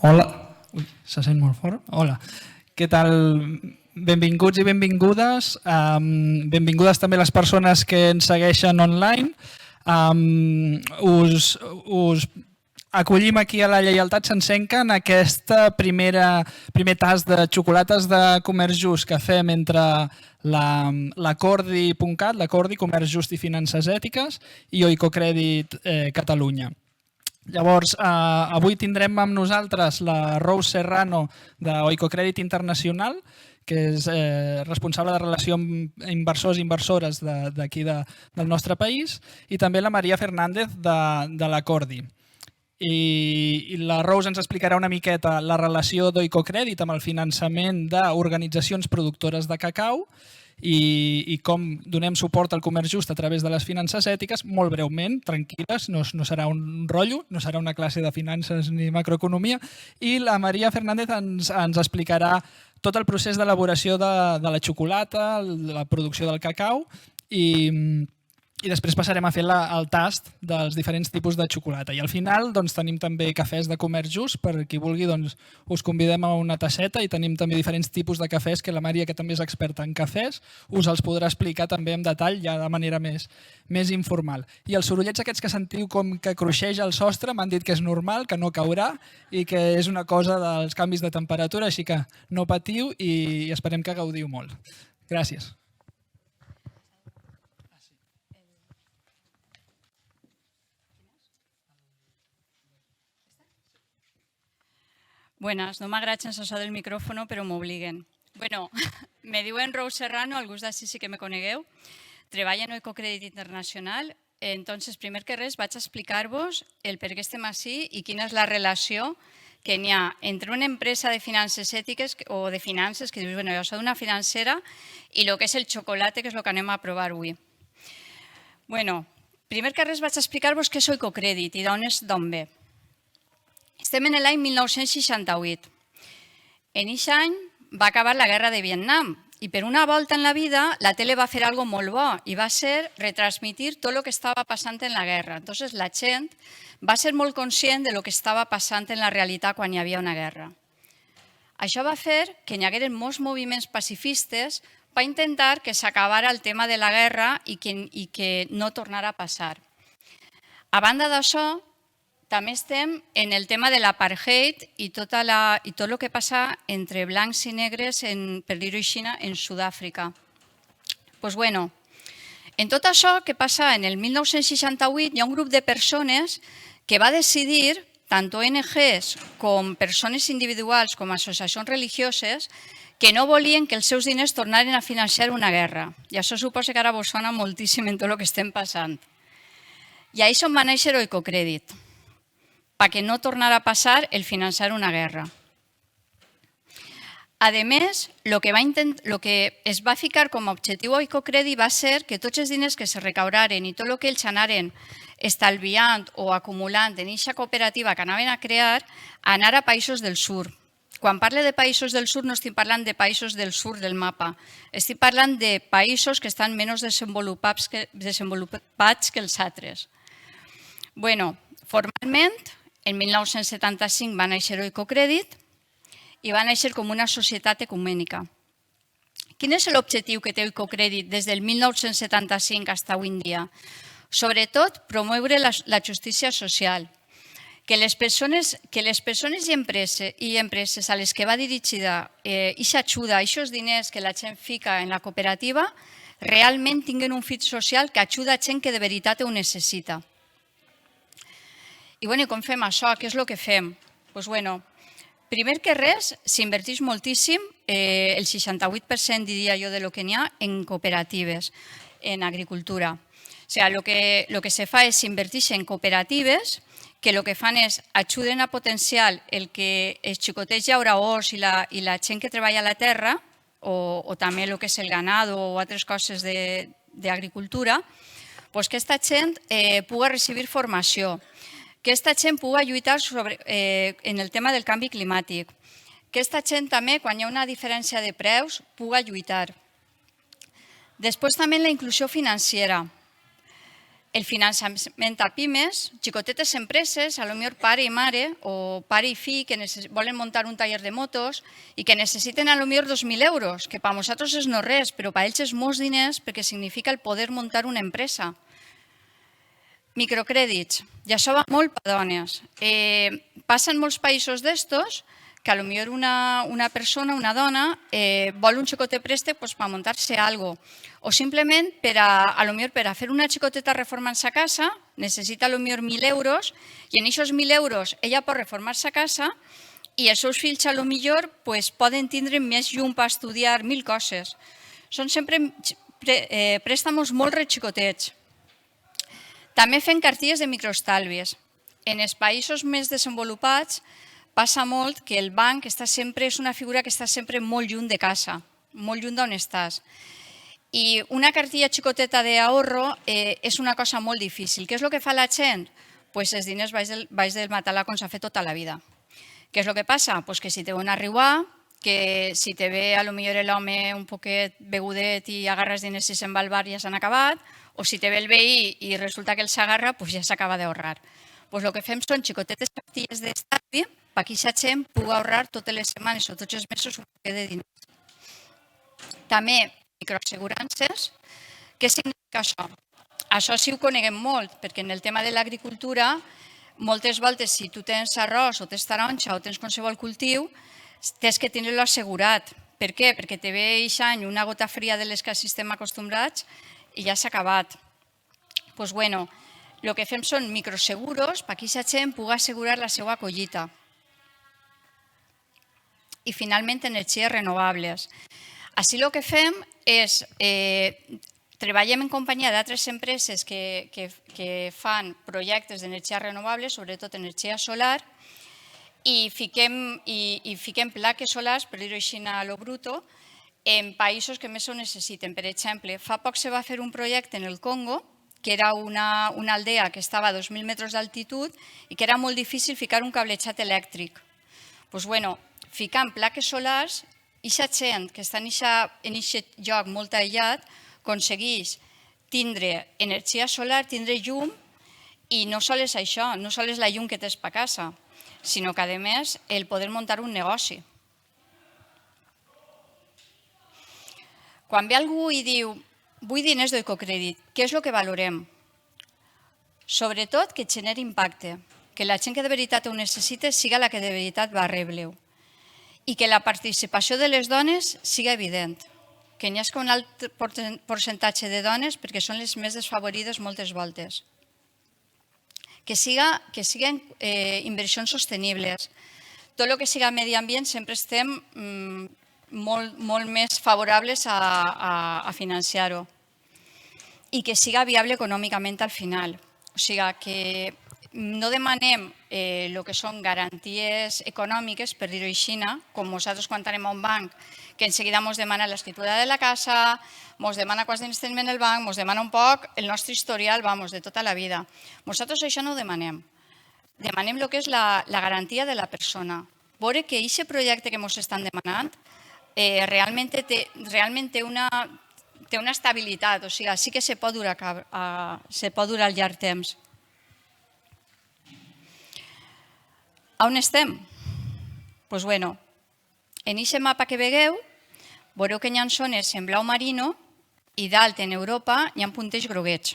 Hola. Ui, se sent molt fort. Hola. Què tal? Benvinguts i benvingudes. Benvingudes també les persones que ens segueixen online. Us acollim aquí a la Lleialtat Sencenca en aquest primer tast de xocolates de comerç just que fem entre l'Acordi.cat, l'Acordi, Comerç Just i Finances Ètiques, i Oicocrèdit Catalunya. Llavors, avui tindrem amb nosaltres la Rose Serrano d'Oicocrèdit Internacional, que és responsable de relació amb inversors i inversores d'aquí del nostre país, i també la Maria Fernández de l'Acordi. I la Rose ens explicarà una miqueta la relació d'Oicocrèdit amb el finançament d'organitzacions productores de cacau i com donem suport al comerç just a través de les finances ètiques, molt breument, tranquil·les, no serà un rotllo, no serà una classe de finances ni macroeconomia, i la Maria Fernández ens explicarà tot el procés d'elaboració de la xocolata, la producció del cacau, i després passarem a fer el tast dels diferents tipus de xocolata. I al final tenim també cafès de comerç just, per qui vulgui us convidem a una tasseta, i tenim també diferents tipus de cafès que la Maria, que també és experta en cafès, us els podrà explicar també en detall, ja de manera més informal. I els sorollets aquests que sentiu com que cruixeja el sostre m'han dit que és normal, que no caurà i que és una cosa dels canvis de temperatura, així que no patiu i esperem que gaudiu molt. Gràcies. Buenas, no m'agrada sense això del micròfono, però m'obliguen. Bueno, me diuen Rose Serrano, alguns d'ací sí que me conegueu. Treballo en Oicocrèdit Internacional. Entonces, primer que res, vaig a explicar-vos el per què estem ací i quina és la relació que n'hi ha entre una empresa de finances ètiques o de finances, que dius, bueno, jo soc una financera, i el que és el xocolate, que és el que anem a provar avui. Bueno, primer que res vaig a explicar-vos què és Oicocrèdit i d'on ve. Estem en l'any 1968. En aquest any va acabar la guerra de Vietnam i per una volta en la vida la tele va fer alguna cosa molt bo i va ser retransmitir tot el que estava passant en la guerra. Entonces la gent va ser molt conscient de lo que estava passant en la realitat quan hi havia una guerra. Això va fer que n'hi hagueren molts moviments pacifistes per intentar que s'acabara el tema de la guerra i que no tornara a passar. A banda d'això, també estem en el tema de l'apartheid i tot el que passa entre blancs i negres, per dir-ho així, en Sud-àfrica. Doncs bé, en tot això que passa en el 1968 hi ha un grup de persones que va decidir, tant ONGs com persones individuals com associacions religioses, que no volien que els seus diners tornaren a financiar una guerra. I això suposa que ara vos sona moltíssim en tot el que estem passant. I ahir va néixer Oicocrèdit, perquè no tornarà a passar el finançar una guerra. A més, el que es va ficar com a objectiu a Oicocrèdit va ser que tots els diners que se recauraren i tot el que ells anaren estalviant o acumulant en aquesta cooperativa que anaven a crear, anar a països del sud. Quan parlo de països del sud no estic parlant de països del sud del mapa, estic parlant de països que estan menys desenvolupats que els altres. Bé, formalment, en 1975 va néixer Oicocrèdit i va néixer com una societat ecumènica. Quin és l'objectiu que té Oicocrèdit des del 1975 fins avui en dia? Sobretot, promoure la justícia social, que les persones i empreses a les que va dirigida aquesta ajuda, aquests diners que la gent fica en la cooperativa, realment tinguin un fit social que ajuda a gent que de veritat ho necessita. I com fem això? Què és el que fem? Doncs primer que res, s'inverteix moltíssim, el 68% diria jo de lo que n'hi ha, en cooperatives, en agricultura. O sigui, el que se fa és s'inverteix en cooperatives que el que fan és ajuden a potenciar el que els xicotets llauraors i la gent que treballa a la terra, o també el que és el ganado o altres coses d'agricultura, que aquesta gent pugui recibir formació, que aquesta gent pugui lluitar en el tema del canvi climàtic, que aquesta gent també, quan hi ha una diferència de preus, pugui lluitar. Després també la inclusió financera. El finançament a pimes, xicotetes empreses, a lo millor pare i mare o pare i fill que volen muntar un taller de motos i que necessiten a lo millor 2.000 euros, que per nosaltres és no res, però per ells és molts diners perquè significa el poder muntar una empresa. Microcrèdits, i això va molt per dones. Passa en molts països d'estos que a lo millor una persona, una dona, vol un xicotet préstec per muntar-se alguna cosa. O simplement, a lo millor per a fer una xicoteta reformant sa casa, necessita a lo millor 1.000 euros i en aquests 1.000 euros ella pot reformar sa casa i els seus fills a lo millor poden tindre més llum per estudiar 1.000 coses. Són sempre préstamos molt rexicotets. També fem cartilles de microestalvis. En els països més desenvolupats passa molt que el banc és una figura que està sempre molt lluny de casa, molt lluny d'on estàs. I una cartilla xicoteta d'ahorro és una cosa molt difícil. Què és el que fa la gent? Pues els diners baix del matalà com s'ha fet tota la vida. Què és el que passa? Pues que si te ven arribar, que si te ve a lo millor l'home un poquet begudet i agarres diners i se'n va al bar i ja s'han acabat, o si te ve el veí i resulta que el s'agarra, pues ja s'acaba d'ahorrar. Pues el que fem són xicotetes cartilles d'estalvi perquè aquesta gent pugui ahorrar totes les setmanes o tots els mesos un poquet de diners. També microassegurances. Què significa això? Això sí ho coneguem molt, perquè en el tema de l'agricultura, moltes voltes, si tu tens arròs o tens taronja o tens qualsevol cultiu, tens que tenir-lo assegurat. Per què? Perquè te ve aquest any una gota fria de les que estem acostumbrats i ja s'ha acabat. Doncs bueno, el que fem són microseguros perquè aquesta gent pugui assegurar la seva collita. I finalment, energies renovables. Així el que fem és, treballem en companyia d'altres empreses que fan projectes d'energies renovables, sobretot energia solar, i fiquem plaques solars, per dir-ho així a lo bruto, en països que més ho necessiten. Per exemple, fa poc se va fer un projecte en el Congo, que era una aldea que estava a 2.000 metres d'altitud i que era molt difícil ficar un cablejat elèctric. Doncs bueno, ficant plaques solars, aquesta gent que està en aquest lloc molt aïllat aconsegueix tindre energia solar, tindre llum, i no sols això, no sols la llum que tens per casa, sinó que, a més, el poder muntar un negoci. Quan ve algú i diu vull diners d'Oicocrèdit, què és el que valorem? Sobretot que generi impacte, que la gent que de veritat ho necessita siga la que de veritat va rebre-ho i que la participació de les dones siga evident, que n'hi hagi un alt percentatge de dones perquè són les més desfavorides moltes voltes. Que siguin inversions sostenibles. Tot el que siga medi ambient sempre estem molt més favorables a financiar-ho i que siga viable econòmicament al final. O sigui, que no demanem el que són garanties econòmiques, per dir-ho així, com nosaltres quan anem a un banc, que en seguida ens demana l'escriptura de la casa, ens demana quants diners tenim en el banc, ens demana un poc el nostre historial, de tota la vida. Nosaltres això no ho demanem. Demanem el que és la garantia de la persona. Veure que aquest projecte que ens estan demanant realment té una estabilitat, o sigui, sí que se pot durar al llarg temps. On estem? Doncs bé, en aquest mapa que veureu que hi ha zones en blau marino i dalt en Europa hi ha punters groguets.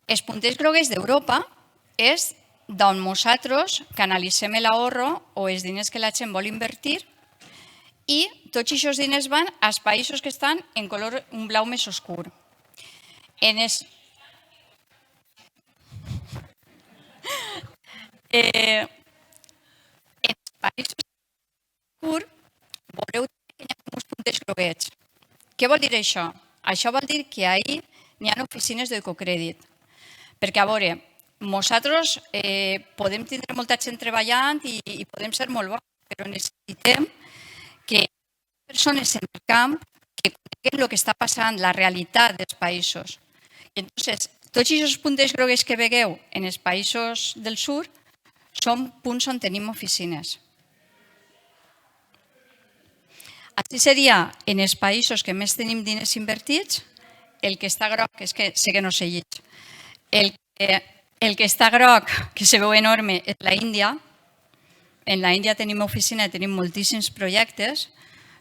Els punters groguets d'Europa és d'on nosaltres canalitzem l'ahorro o els diners que la gent vol invertir i tots aquests diners van als països que estan en color un blau més oscur. En els països oscurs veureu que hi ha uns punters groguets. Què vol dir això? Això vol dir que ahir n'hi ha oficines d'Oicocrèdit. Perquè, a veure, nosaltres podem tindre molta gent treballant i podem ser molt bons, però necessitem que persones en el camp que coneguen el que està passant, la realitat dels països. I llavors, tots aquests punters grogues que veureu en els països del sud són punts on tenim oficines. Així seria en els països que més tenim diners invertits, el que està groc, és que sé que no sé llegir, el que està groc, que se veu enorme, és la Índia. En la Índia tenim oficina, tenim moltíssims projectes,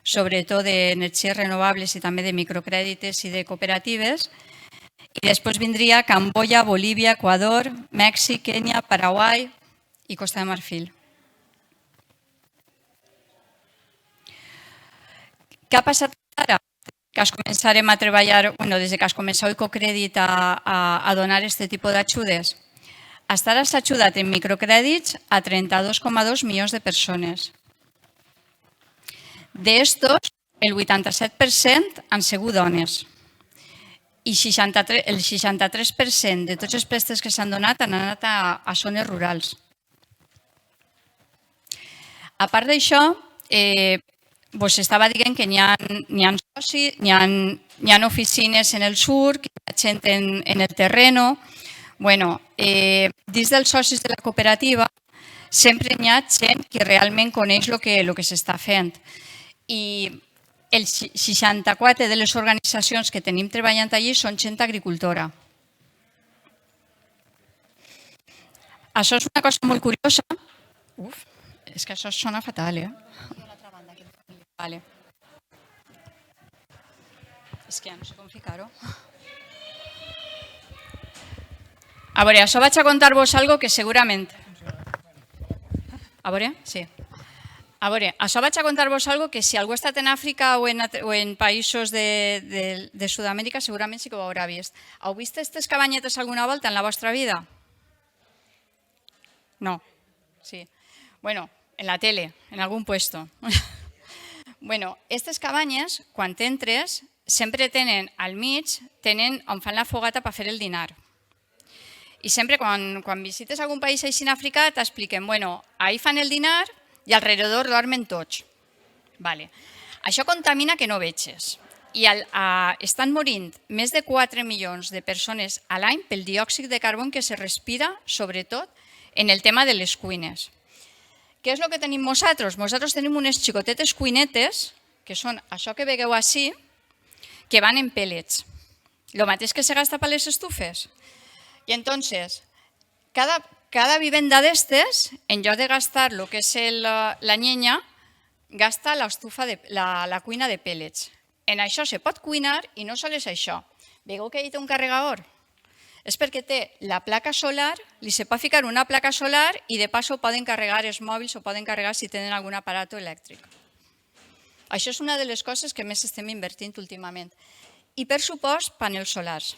sobretot d'energies renovables i també de microcrèdits i de cooperatives. I després vindria Camboya, Bolívia, Equador, Mèxic, Kènia, Paraguai i Costa de Marfil. Què ha passat ara? Que començarem a treballar, des que es comença Oicocrèdit a donar aquest tipus d'ajudes. Hasta ara s'ha ajudat en microcrèdits a 32,2 milions de persones. D'estos, el 87% han sigut dones i el 63% de tots els préstecs que s'han donat han anat a zones rurals. A part d'això, estava dient que n'hi ha socis, n'hi ha oficines en el sur, que hi ha gent en el terreno. Dins dels socis de la cooperativa sempre n'hi ha gent que realment coneix el que s'està fent. I el 64 de les organitzacions que tenim treballant allí són gent agricultora. Això és una cosa molt curiosa. És que això sona fatal, Vale. És que ja no sé com ficar-ho. A veure, això vaig a contar-vos algo que segurament... A veure, sí. A veure, això vaig a contar-vos algo que si algú ha estat en Àfrica o en països de Sud-amèrica segurament sí que ho haurà vist. Heu vist aquestes cabanyetes alguna volta en la vostra vida? No? Sí. Bueno, en la tele, en algun puesto. Aquestes cabanyes, quan entres, sempre tenen al mig, on fan la fogata per fer el dinar. I sempre quan visites algun país així en Àfrica t'expliquen, ahí fan el dinar i alrededor dormen tots. Això contamina que no vegis. I estan morint més de 4 milions de persones a l'any pel diòxid de carboni que se respira, sobretot, en el tema de les cuines. Què és el que tenim nosaltres? Nosaltres tenim unes xicotetes cuinetes, que són això que veieu així, que van en pèl·lets. El mateix que se gasta per les estufes. I entonces, cada vivenda d'estes, en lloc de gastar el que és la llenya, gasta la cuina de pèl·lets. En això se pot cuinar i no sols això. Veieu que hi té un carregador? És perquè té la placa solar, li se pot ficar una placa solar i de pas ho poden carregar els mòbils o poden carregar si tenen algun aparato elèctric. Això és una de les coses que més estem invertint últimament. I per supost, panels solars.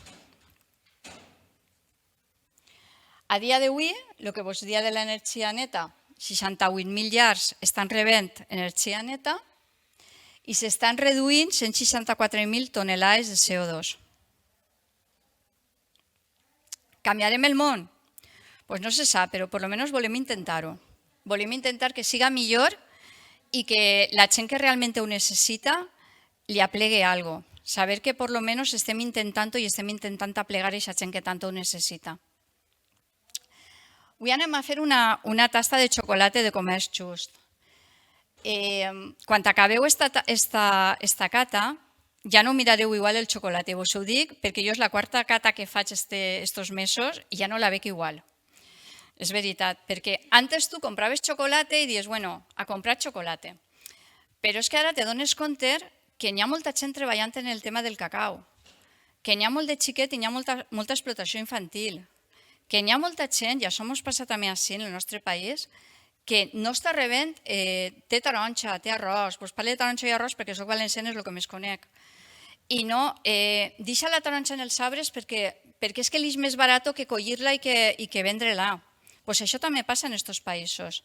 A dia d'avui, el que vos dia de l'energia neta, 68.000 llars estan rebent energia neta i s'estan reduint 164.000 tonelades de CO2. ¿Canviarem el món? Doncs no se sap, però per almenys volem intentar-ho. Volem intentar que siga millor i que la gent que realment ho necessita li aplegue alguna cosa. Saber que per almenys estem intentant i estem intentant aplegar a aquesta gent que tant ho necessita. Avui anem a fer una tasta de xocolata de comerç just. Quan acabeu esta cata, ja no mirareu igual el xocolata, vos ho dic, perquè jo és la quarta cata que faig estos mesos i ja no la veig igual. És veritat, perquè antes tu compraves xocolata i dius, a comprar xocolata. Però és que ara te dones compte que hi ha molta gent treballant en el tema del cacau, que hi ha molt de xiquet i hi ha molta explotació infantil, que hi ha molta gent, i això ens passa també així en el nostre país, que no està rebent, té taronja, té arròs, doncs parle de taronja i arròs perquè soc valenciana, és el que més conec. I no, deixa la taronja en els arbres perquè és que és més barat que collir-la i que vendre-la. Doncs això també passa en aquests països.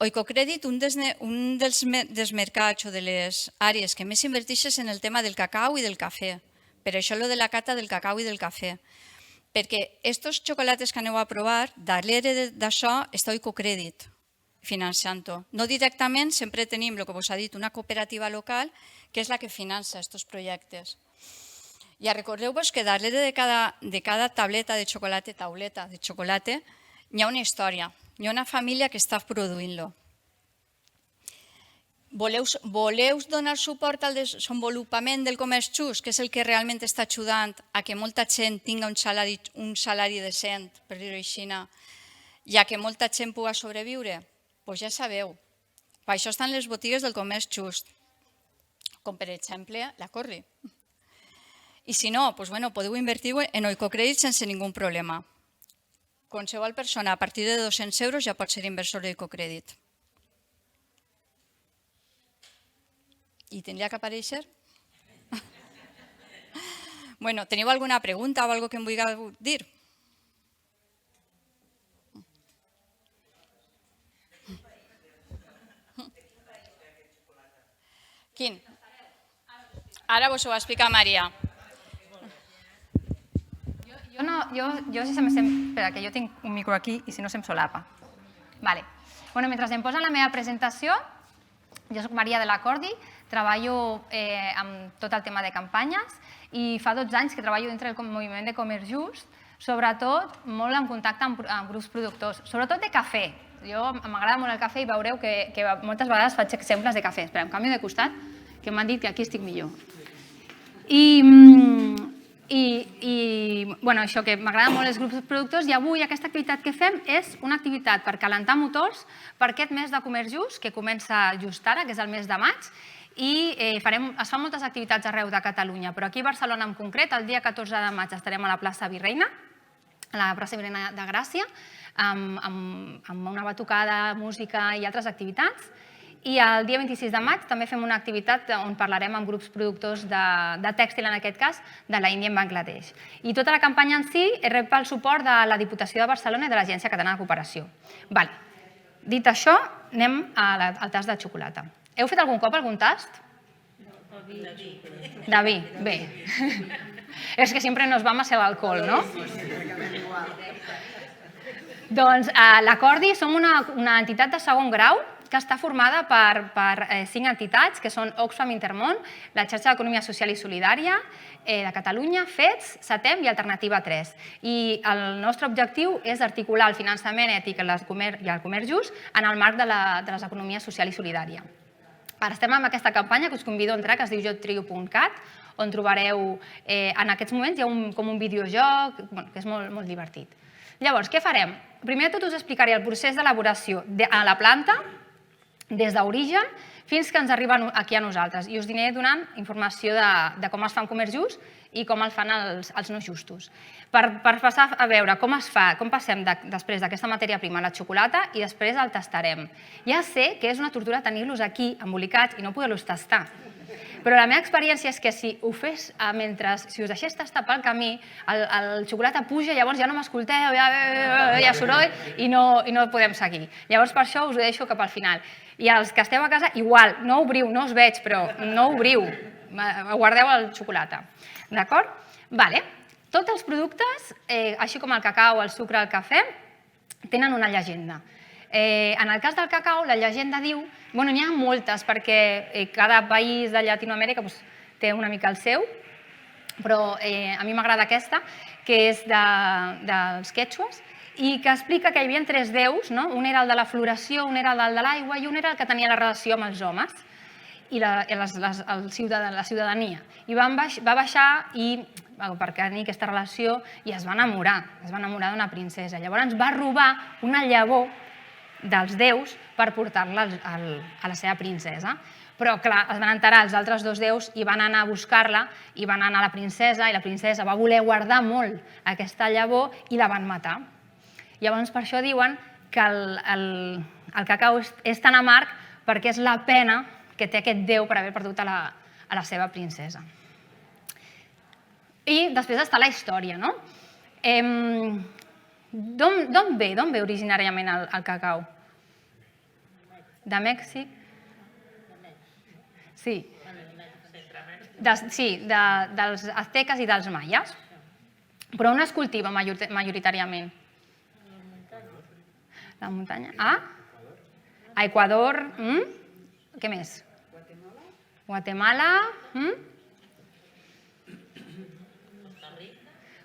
Oicocrèdit, un dels mercats o de les àrees que més inverteixes en el tema del cacau i del cafè. Per això lo de la cata del cacau i del cafè. Perquè aquests xocolates que aneu a provar, darrere d'això està Oicocrèdit financiant-ho. No directament, sempre tenim, el que vos ha dit, una cooperativa local que és la que finança aquests projectes. I recordeu-vos que darrere de cada tauleta de xocolata, hi ha una història, hi ha una família que està produint-lo. Voleu donar suport al desenvolupament del comerç just, que és el que realment està ajudant a que molta gent tingui un salari decent, per dir-ho així, i a que molta gent pugui sobreviure? Doncs ja sabeu, per això estan les botigues del comerç just, com per exemple la Corri. I si no, podeu invertir en Oicocrèdit sense ningú problema. Qualsevol persona a partir de 200 euros ja pot ser inversor d'Oicocrèdit. I tindria que aparèixer? Teniu alguna pregunta o alguna cosa que em vulgueu dir? Quin? Ara vos ho va explicar Maria. Jo si espera, que jo tinc un micro aquí i si no se'm solapa. Mentre em posen la meva presentació, jo soc Maria de la Cordi, treballo amb tot el tema de campanyes i fa 12 anys que treballo dintre del moviment de comerç just, sobretot molt en contacte amb grups productors, sobretot de cafè. Jo m'agrada molt el cafè i veureu que moltes vegades faig exemples de cafè. Espera, em canvio de costat, que m'han dit que aquí estic millor. Això, que m'agraden molt els grups productors, i avui aquesta activitat que fem és una activitat per calentar motors per aquest mes de comerç just, que comença just ara, que és el mes de maig, i es fan moltes activitats arreu de Catalunya, però aquí a Barcelona en concret, el dia 14 de maig estarem a la plaça Virreina, a la plaça Virreina de Gràcia, amb una batucada, música i altres activitats. I el dia 26 de maig també fem una activitat on parlarem amb grups productors de tèxtil, en aquest cas, de l'Índia i Bangladesh. I tota la campanya en si rep el suport de la Diputació de Barcelona i de l'Agència Catalana de Cooperació. Dit això, anem al tast de xocolata. Heu fet algun cop algun tast? De vi, bé. És que sempre nos va massa l'alcohol, no? Doncs la Cordi som una entitat de segon grau que està formada per 5 entitats, que són Oxfam Intermón, la xarxa d'Economia Social i Solidària de Catalunya, FEDS, SATEM i Alternativa 3. I el nostre objectiu és articular el finançament ètic i el comerç just en el marc de l'economia social i solidària. Ara estem amb aquesta campanya que us convido a entrar, que es diu jotrio.cat, on trobareu, en aquests moments hi ha com un videojoc, que és molt divertit. Llavors, què farem? Primer de tot us explicaré el procés d'elaboració a la planta, des d'origen fins que ens arriben aquí a nosaltres. I us aniré donant informació de com es fa en comerç just i com el fan els no justos. Per passar a veure com es fa, com passem després d'aquesta matèria prima a la xocolata i després el tastarem. Ja sé que és una tortura tenir-los aquí embolicats i no poder-los tastar. Però la meva experiència és que si us deixés tastar pel camí, el xocolata puja, llavors ja no m'escolteu, hi ha soroll i no podem seguir. Llavors per això us ho deixo cap al final. I els que esteu a casa, igual, no obriu, no us veig, però no obriu, guardeu el xocolata. D'acord? Tots els productes, així com el cacau, el sucre, el cafè, tenen una llegenda. En el cas del cacau, la llegenda diu, n'hi ha moltes, perquè cada país de Llatinoamèrica té una mica el seu, però a mi m'agrada aquesta, que és dels quechues, i que explica que hi havia 3 déus, un era el de la floració, un era el de l'aigua i un era el que tenia la relació amb els homes i la ciutadania. I va baixar per tenir aquesta relació i es va enamorar d'una princesa. Llavors va robar una llavor dels déus per portar-la a la seva princesa. Però, clar, es van enterar els altres 2 déus i van anar a buscar-la i van anar a la princesa i la princesa va voler guardar molt aquesta llavor i la van matar. Llavors, per això diuen que el cacau és tan amarg perquè és la pena que té aquest déu per haver perdut a la seva princesa. I després està la història, no? D'on ve originàriament el cacau? De Mèxic? Sí. Sí, dels azteques i dels maies. Però on es cultiva majoritàriament? La muntanya. A Equador. Què més? Guatemala.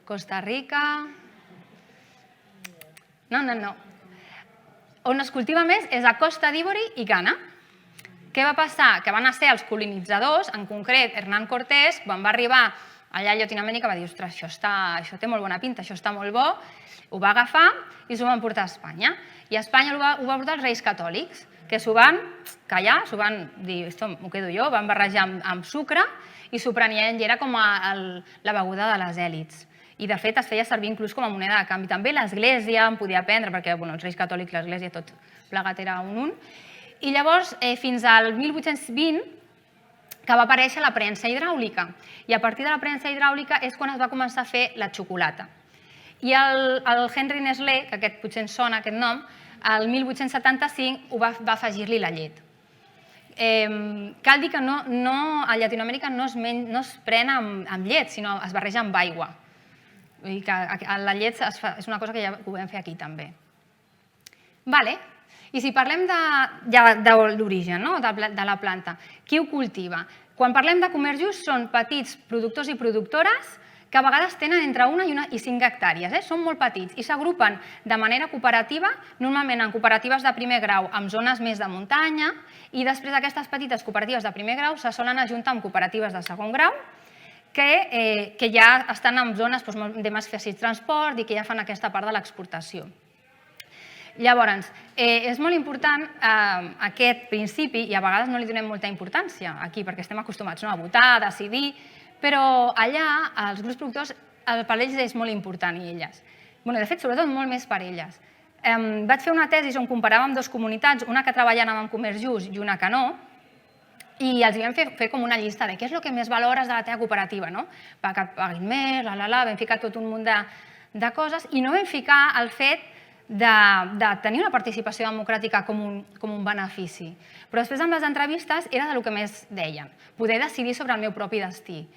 Costa Rica. No. On es cultiva més és a Costa d'Ivori i Ghana. Què va passar? Que van ser els colonitzadors, en concret Hernán Cortés, quan va arribar allà a Llatinoamèrica va dir, ostres, això té molt bona pinta, això està molt bo, ho va agafar i s'ho van portar a Espanya. I a Espanya ho va portar els reis catòlics, que s'ho van callar, s'ho van dir, esto m'ho quedo jo, van barrejar amb sucre i s'ho prenien i era com la beguda de les èlits. I de fet es feia servir inclús com a moneda de canvi. També l'Església en podia prendre, perquè els reis catòlics, l'Església, tot plegat era un. I llavors, fins al 1820, que va aparèixer la premsa hidràulica. I a partir de la premsa hidràulica és quan es va començar a fer la xocolata. I el Henry Nestlé, que aquest potser ens sona aquest nom, el 1875 va afegir-li la llet. Cal dir que a Llatinoamèrica no es pren amb llet, sinó es barreja amb aigua. Vull dir que la llet és una cosa que ja ho podem fer aquí també. I si parlem de l'origen de la planta, qui ho cultiva? Quan parlem de comerç just són petits productors i productores que a vegades tenen entre 1 i 5 hectàrees, són molt petits i s'agrupen de manera cooperativa, normalment en cooperatives de primer grau amb zones més de muntanya i després aquestes petites cooperatives de primer grau se solen ajuntar amb cooperatives de segon grau que ja estan en zones de més fàcil transport i que ja fan aquesta part de l'exportació. Llavors, és molt important aquest principi i a vegades no li donem molta importància aquí perquè estem acostumats a votar, a decidir, però allà els grups productors per ells és molt important i elles. De fet, sobretot molt més per elles. Vaig fer una tesi on comparàvem dues comunitats, una que treballaven amb comerç just i una que no, i els vam fer com una llista de què és el que més valores de la teva cooperativa, que et paguin més, vam ficar tot un munt de coses i no vam ficar el fet de tenir una participació democràtica com un benefici. Però després amb les entrevistes era del que més deien, poder decidir sobre el meu propi destí.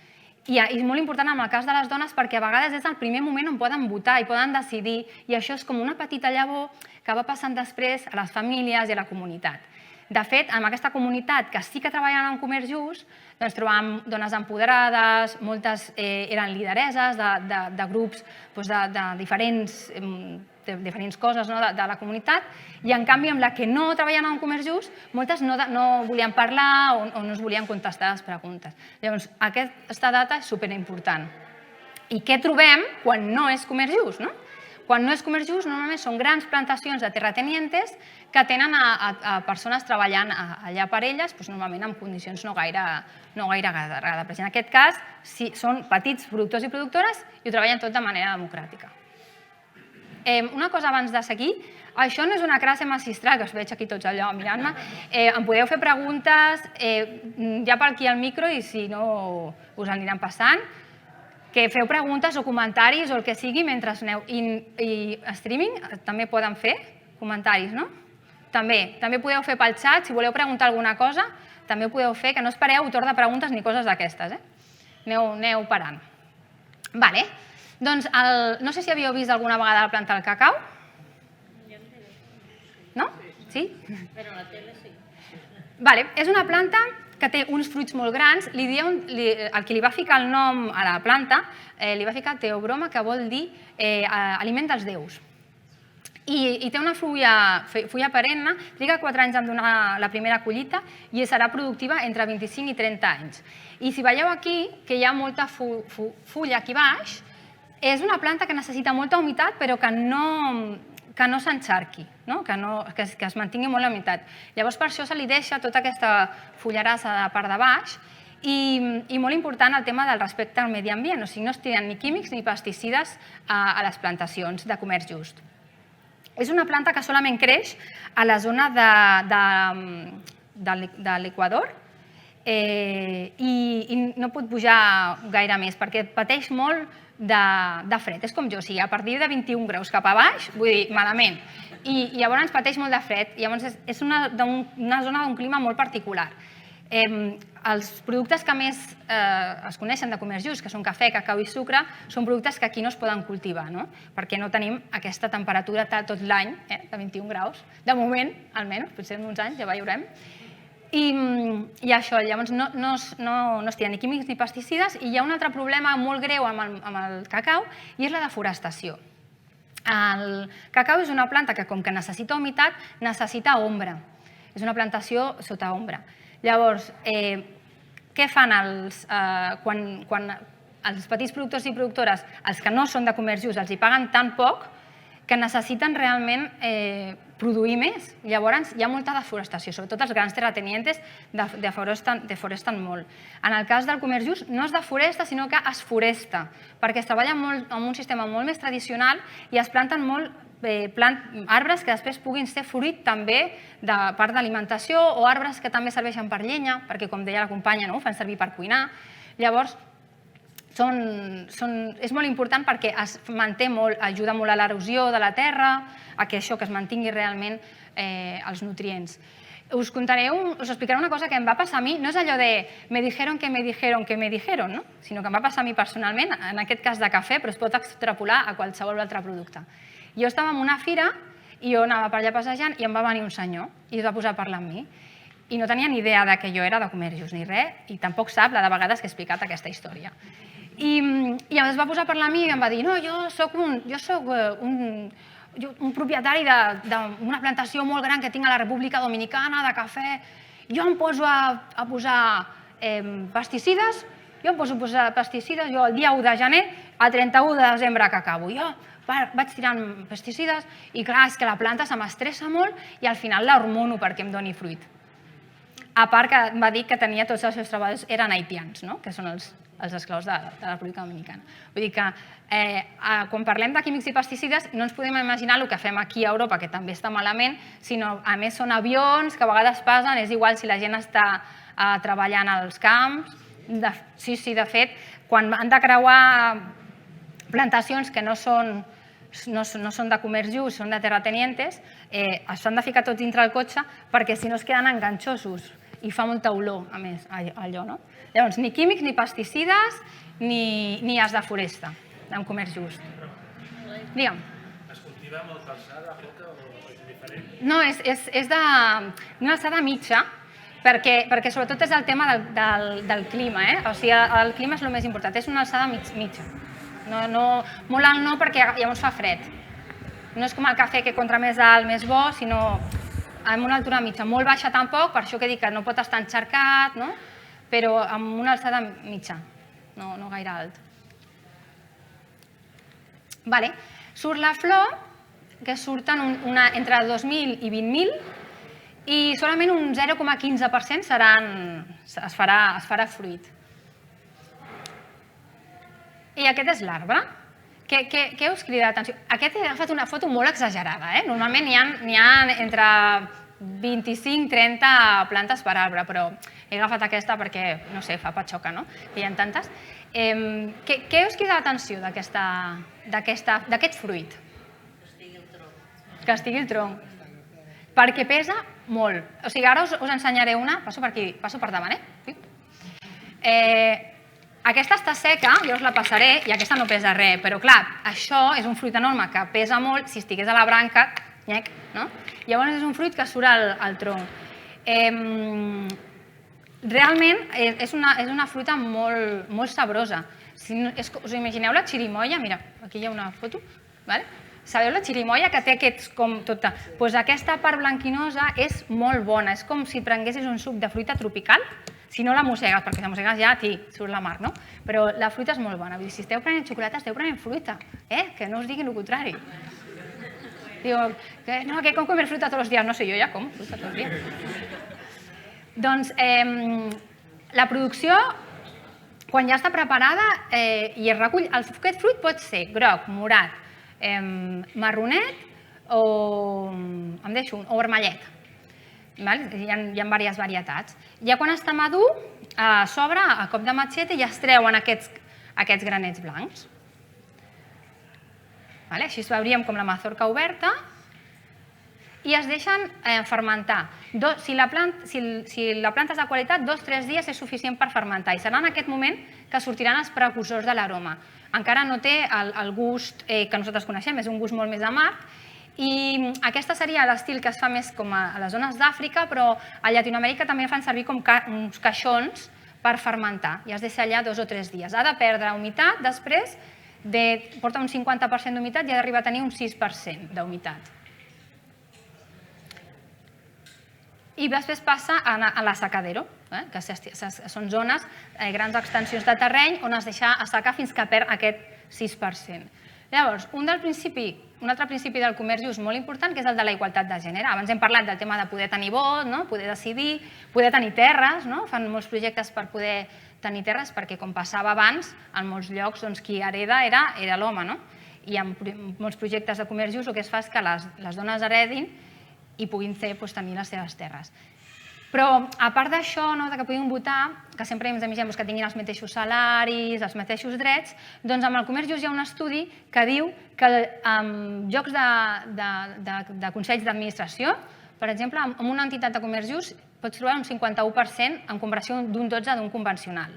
I és molt important en el cas de les dones perquè a vegades és el primer moment on poden votar i poden decidir i això és com una petita llavor que va passant després a les famílies i a la comunitat. De fet, en aquesta comunitat que sí que treballen en comerç just, trobàvem dones empoderades, moltes eren lideresses de grups de diferents coses de la comunitat i en canvi amb la que no treballen en comerç just, moltes no volien parlar o no es volien contestar les preguntes. Llavors, aquesta data és superimportant. I què trobem quan no és comerç just? Quan no és comerç just, normalment són grans plantacions de terratenientes que tenen a persones treballant allà per elles, normalment en condicions no gaire agradades. En aquest cas, són petits productors i productores i ho treballen tot de manera democràtica. Una cosa abans de seguir, això no és una classe magistral, que us veig aquí tots allò mirant-me. Em podeu fer preguntes, ja per aquí al micro i si no us aniran passant. Que feu preguntes o comentaris o el que sigui mentre aneu. I streaming també poden fer comentaris, no? També podeu fer pel xat, si voleu preguntar alguna cosa, també ho podeu fer, que no espereu autor de preguntes ni coses d'aquestes. Aneu parant. Doncs no sé si havíeu vist alguna vegada la planta del cacau. No? Sí? Però a la tele sí. És una planta que té uns fruits molt grans. El que li va ficar el nom a la planta li va ficar teobroma, que vol dir aliment dels déus. I té una fulla perenne, triga 4 anys en donar la primera collita i serà productiva entre 25 i 30 anys. I si veieu aquí, que hi ha molta fulla aquí baix, és una planta que necessita molta humitat però que no s'encharqui, que es mantingui molt la humitat. Llavors per això se li deixa tota aquesta fullerassa de part de baix i molt important el tema del respecte al medi ambient, o sigui, no es tiren ni químics ni pesticides a les plantacions de comerç just. És una planta que solament creix a la zona de l'Equador i no pot pujar gaire més perquè pateix molt de fred. És com jo, o sigui, a partir de 21 graus cap a baix, vull dir, malament. I llavors pateix molt de fred. Llavors és una zona d'un clima molt particular. Els productes que més es coneixen de comerç just, que són cafè, cacau i sucre, són productes que aquí no es poden cultivar, perquè no tenim aquesta temperatura tot l'any, de 21 graus, de moment, almenys, potser en uns anys, ja veurem. I això, llavors no es tiren ni químics ni pesticides i hi ha un altre problema molt greu amb el cacau i és la deforestació. El cacau és una planta que, com que necessita humitat, necessita ombra. És una plantació sota ombra. Llavors, què fan quan els petits productors i productores, els que no són de comerç just, els hi paguen tan poc que necessiten realment produir més. Llavors, hi ha molta deforestació, sobretot els grans terratenientes deforesten molt. En el cas del comerç just, no es deforesta, sinó que es foresta, perquè es treballa amb un sistema molt més tradicional i es planten arbres que després puguin ser fruit també de part d'alimentació o arbres que també serveixen per llenya, perquè, com deia la companya, ho fan servir per cuinar. Llavors, és molt important perquè es manté molt, ajuda molt a l'erosió de la terra, a que això, que es mantingui realment els nutrients. Us explicaré una cosa que em va passar a mi, no és allò de me dijeron que me dijeron que me dijeron, sinó que em va passar a mi personalment, en aquest cas de cafè, però es pot extrapolar a qualsevol altre producte. Jo estava en una fira i jo anava per allà passejant i em va venir un senyor i es va posar a parlar amb mi. I no tenia ni idea que jo era de comerç just ni res, i tampoc sap la de vegades que he explicat aquesta història. I es va posar a parlar amb mi i em va dir, no, jo soc un propietari d'una plantació molt gran que tinc a la República Dominicana de cafè, jo em poso a posar pesticides, jo el dia 1 de gener al 31 de desembre que acabo. Jo vaig tirant pesticides i clar, és que la planta se m'estressa molt i al final l'hormono perquè em doni fruit. A part que em va dir que tenia tots els seus treballadors, eren haitians, que són els esclaus de la República Dominicana. Vull dir que quan parlem de químics i pesticides no ens podem imaginar el que fem aquí a Europa, que també està malament, sinó a més són avions que a vegades passen, és igual si la gent està treballant als camps. Sí, de fet, quan han de creuar plantacions que no són de comerç just, són de terratenientes, s'han de ficar tots dintre el cotxe perquè si no es queden enganxosos i fa molta olor, a més, allò, no? Llavors, ni químics, ni pesticides, ni es deforesta en comerç just. Digue'm. Es cultiva molt alçada, poca o és diferent? No, és d'una alçada mitja, perquè sobretot és el tema del clima, o sigui, el clima és el més important, és una alçada mitja. Molt alt no, perquè llavors fa fred. No és com el cafè que contra més alt més bo, sinó amb una altura mitja. Molt baixa tampoc, per això que dic que no pot estar encharcat, però amb una alçada mitja, no gaire alt. Surt la flor, que surten entre 2.000 i 20.000, i solament un 0,15% es farà fruit. I aquest és l'arbre. Què us crida l'atenció? Aquest he agafat una foto molt exagerada. Normalment n'hi ha entre 25 i 30 plantes per arbre, però he agafat aquesta perquè, no sé, fa patxoca, no? Hi ha tantes. Què us crida l'atenció d'aquest fruit? Que estigui el tronc. Que estigui el tronc. Perquè pesa molt. O sigui, ara us ensenyaré una. Passo per aquí, passo per davant, Aquesta està seca, jo us la passaré, i aquesta no pesa res, però clar, això és un fruit enorme que pesa molt, si estigués a la branca, no? Llavors és un fruit que surt al tronc. Realment és una fruita molt sabrosa. Us imagineu la xirimoia? Mira, aquí hi ha una foto. Sabeu la xirimoia que té aquests com tota? Doncs aquesta part blanquinosa és molt bona, és com si prenguessis un suc de fruita tropical, si no la mossegues, perquè si la mossegues ja surt la mar, no? Però la fruita és molt bona. Si esteu prenent xocolata, esteu prenent fruita, que no us diguin el contrari. Diu, que com comer fruita tots els dies? No sé, jo ja com fruita tots els dies. Doncs la producció, quan ja està preparada i es recull, aquest fruit pot ser groc, morat, marronet o vermellet. Hi ha diverses varietats. Ja quan està madur, s'obre a cop de matxeta i es treuen aquests granets blancs. Així es veuríem com la mazorca oberta i es deixen fermentar. Si la planta és de qualitat, 2 o 3 dies és suficient per fermentar i serà en aquest moment que sortiran els precursors de l'aroma. Encara no té el gust que nosaltres coneixem, és un gust molt més amarg. I aquesta seria l'estil que es fa més com a les zones d'Àfrica, però a Llatinoamèrica també fan servir com uns caixons per fermentar i es deixa allà 2 o 3 dies. Ha de perdre humitat, després porta un 50% d'humitat i ha d'arribar a tenir un 6% d'humitat. i després passa a l'assecadero, que són zones, grans extensions de terreny on es deixa assecar fins que perd aquest 6%. Llavors, un altre principi del comerç just molt important, que és el de la igualtat de gènere. Abans hem parlat del tema de poder tenir vot, poder decidir, poder tenir terres, fan molts projectes per poder tenir terres, perquè com passava abans, en molts llocs qui hereda era l'home. I en molts projectes de comerç just el que es fa és que les dones heredin i puguin tenir les seves terres. Però, a part d'això, que puguin votar, que sempre ens imaginem que tinguin els mateixos salaris, els mateixos drets, doncs amb el comerç just hi ha un estudi que diu que en llocs de consells d'administració, per exemple, en una entitat de comerç just pots trobar un 51% en comparació d'un 12% d'un convencional,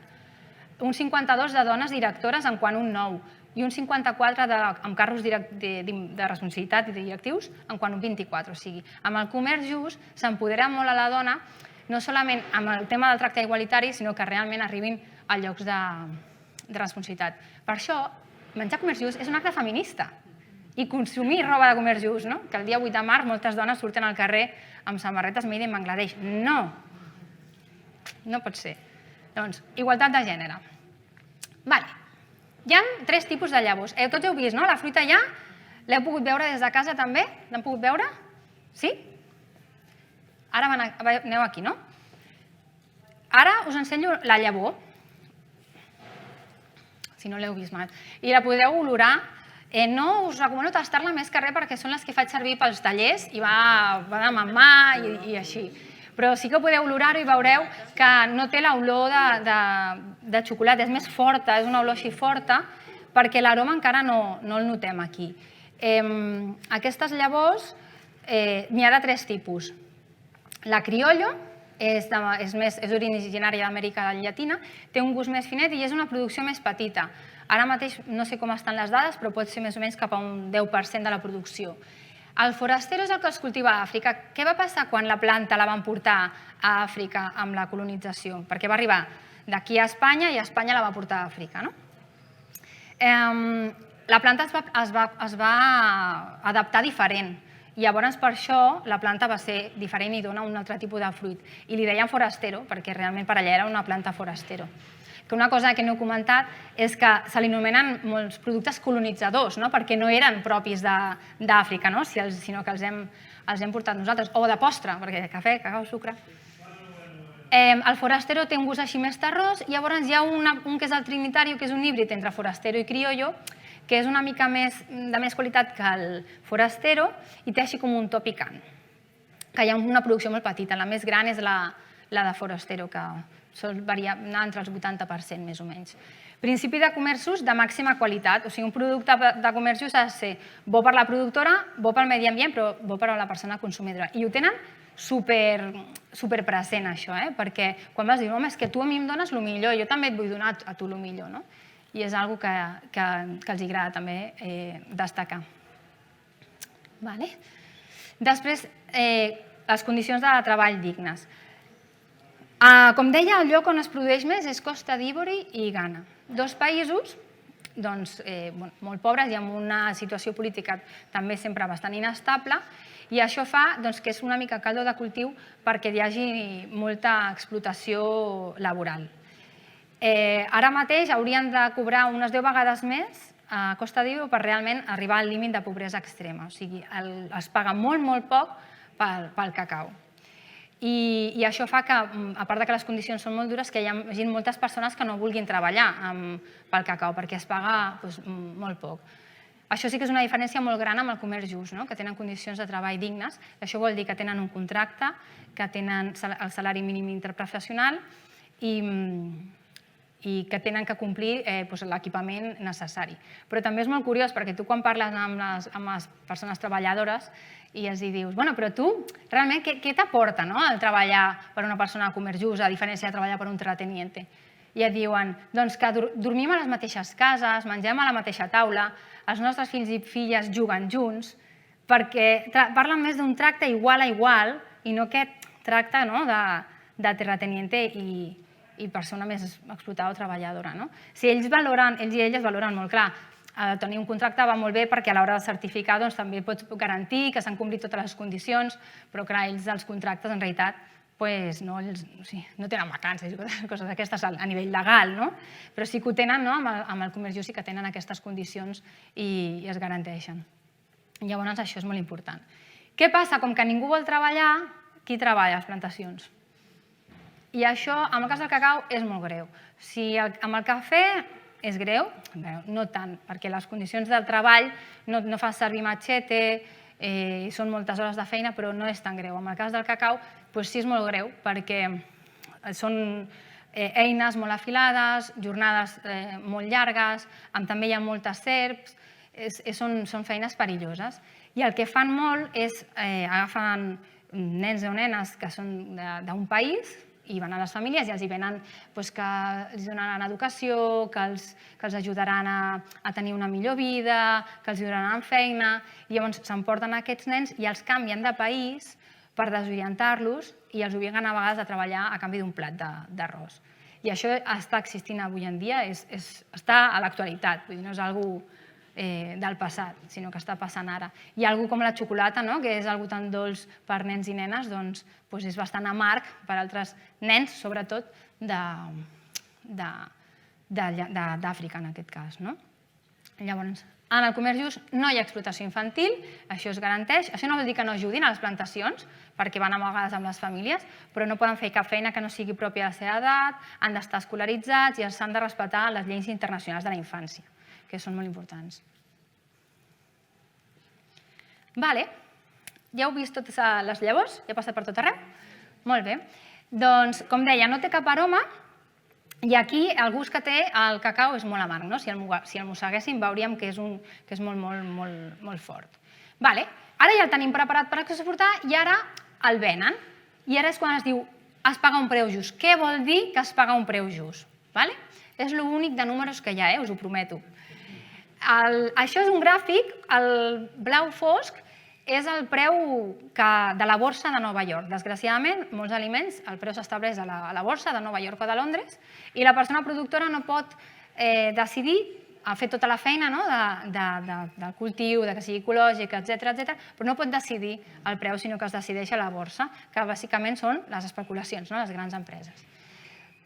un 52% de dones directores en quant un 9%, i un 54% amb càrrecs de responsabilitat i directius en quant un 24%. O sigui, amb el comerç just s'empodera molt a la dona, no solament amb el tema del tracte igualitari, sinó que realment arribin a llocs de responsabilitat. Per això, menjar comerç just és un acte feminista. I consumir roba de comerç just, que el dia 8 de març moltes dones surten al carrer amb samarretes made in Bangladesh. No! No pot ser. Doncs, igualtat de gènere. Vale. Hi ha 3 tipus de llavors. Tots heu vist, no? La fruita ja l'heu pogut veure des de casa també? L'han pogut veure? Sí? Ara aneu aquí, no? Ara us ensenyo la llavor, si no l'heu vist mai. I la podeu olorar. No us recomano tastar-la més que res perquè són les que faig servir pels tallers i va de mamà i així. Però sí que podeu olorar-ho i veureu que no té l'olor de xocolata, és més forta, és una olor així forta, perquè l'aroma encara no el notem aquí. Aquestes llavors n'hi ha de 3 tipus. La criollo és originària d'Amèrica Llatina, té un gust més finet i és una producció més petita. Ara mateix no sé com estan les dades, però pot ser més o menys cap a un 10% de la producció. El forastero és el que es cultiva a Àfrica. Què va passar quan la planta la van portar a Àfrica amb la colonització? Perquè va arribar d'aquí a Espanya i Espanya la va portar a Àfrica. La planta es va adaptar diferent. I llavors per això la planta va ser diferent i dona un altre tipus de fruit. I li deien forastero perquè realment per allà era una planta forastero. Que una cosa que no he comentat és que se li anomenen molts productes colonitzadors, perquè no eren propis d'Àfrica, sinó que els hem portat nosaltres. O de postre, perquè cafè, cacau, sucre. El forastero té un gust així més terrós i llavors hi ha un que és el trinitario, que és un híbrid entre forastero i criollo, que és una mica de més qualitat que el forastero i té així com un to picant. Que hi ha una producció molt petita. La més gran és la de forastero, que sol variar entre els 80% més o menys. Principi de comerç just de màxima qualitat. O sigui, un producte de comerç just ha de ser bo per la productora, bo pel medi ambient, però bo per a la persona consumidora. I ho tenen super present, això, perquè quan vas dir, home, és que tu a mi em dones el millor, jo també et vull donar a tu el millor, i és una cosa que els agrada també destacar. Després, les condicions de treball dignes. Com deia, el lloc on es produeix més és Costa d'Ivori i Ghana. 2 països molt pobres i amb una situació política també sempre bastant inestable, i això fa que és una mica caldo de cultiu perquè hi hagi molta explotació laboral. Ara mateix haurien de cobrar unes 10 vegades més a Costa d'Ivori per realment arribar al límit de pobresa extrema. O sigui, es paga molt, molt poc pel cacau. I això fa que, a part que les condicions són molt dures, que hi hagi moltes persones que no vulguin treballar pel cacau, perquè es paga molt poc. Això sí que és una diferència molt gran amb el comerç just, que tenen condicions de treball dignes. Això vol dir que tenen un contracte, que tenen el salari mínim interprofessional i que tenen que complir l'equipament necessari. Però també és molt curiós, perquè tu quan parles amb les persones treballadores i els dius, bueno, però tu, realment, què t'aporta el treballar per una persona de comerç just, a diferència de treballar per un terrateniente? I et diuen, doncs que dormim a les mateixes cases, mengem a la mateixa taula, els nostres fills i filles juguen junts, perquè parlen més d'un tracte igual a igual i no aquest tracte de terrateniente i persona més explotada o treballadora. Si ells i elles valoren molt clar, tenir un contracte va molt bé perquè a l'hora de certificar també pots garantir que s'han complit totes les condicions, però clar, ells els contractes en realitat no tenen vacances i coses d'aquestes a nivell legal, no? Però sí que ho tenen, amb el comerç just sí que tenen aquestes condicions i es garanteixen. Llavors, això és molt important. Què passa? Com que ningú vol treballar, qui treballa a les plantacions? I això, en el cas del cacau, és molt greu. Si amb el cafè és greu, no tant, perquè les condicions del treball no fa servir machete, són moltes hores de feina, però no és tan greu. En el cas del cacau, sí és molt greu, perquè són eines molt afilades, jornades molt llargues, també hi ha moltes serps, són feines perilloses. I el que fan molt és agafen nens o nenes que són d'un país i van a les famílies i els venen que els donaran educació, que els ajudaran a tenir una millor vida, que els donaran feina. I llavors s'emporten aquests nens i els canvien de país per desorientar-los i els obliguen a vegades a treballar a canvi d'un plat d'arròs. I això està existint avui en dia, està a l'actualitat, no és una cosa del passat, sinó que està passant ara. I alguna com la xocolata, que és alguna tan dolç per nens i nenes, doncs és bastant amarg per altres nens, sobretot d'Àfrica, en aquest cas. Llavors, en el comerç just no hi ha explotació infantil, això es garanteix. Això no vol dir que no ajudin a les plantacions, perquè van a vegades amb les famílies, però no poden fer cap feina que no sigui pròpia de la seva edat, han d'estar escolaritzats i s'han de respectar les lleis internacionals de la infància, que són molt importants. Ja heu vist totes les llavors? Ja ha passat per tot arreu? Molt bé. Doncs, com deia, no té cap aroma i aquí el gust que té el cacau és molt amarg. Si el mosseguéssim veuríem que és molt fort. Ara ja el tenim preparat per exportar i ara el venen. I ara és quan es diu es paga un preu just. Què vol dir que es paga un preu just? És l'únic de números que hi ha, us ho prometo. Això és un gràfic, el blau fosc és el preu de la borsa de Nova York. Desgraciadament, molts aliments, el preu s'estableix a la borsa de Nova York o de Londres i la persona productora no pot decidir a fer tota la feina del cultiu, que sigui ecològic, etc., però no pot decidir el preu, sinó que es decideix a la borsa, que bàsicament són les especulacions, les grans empreses.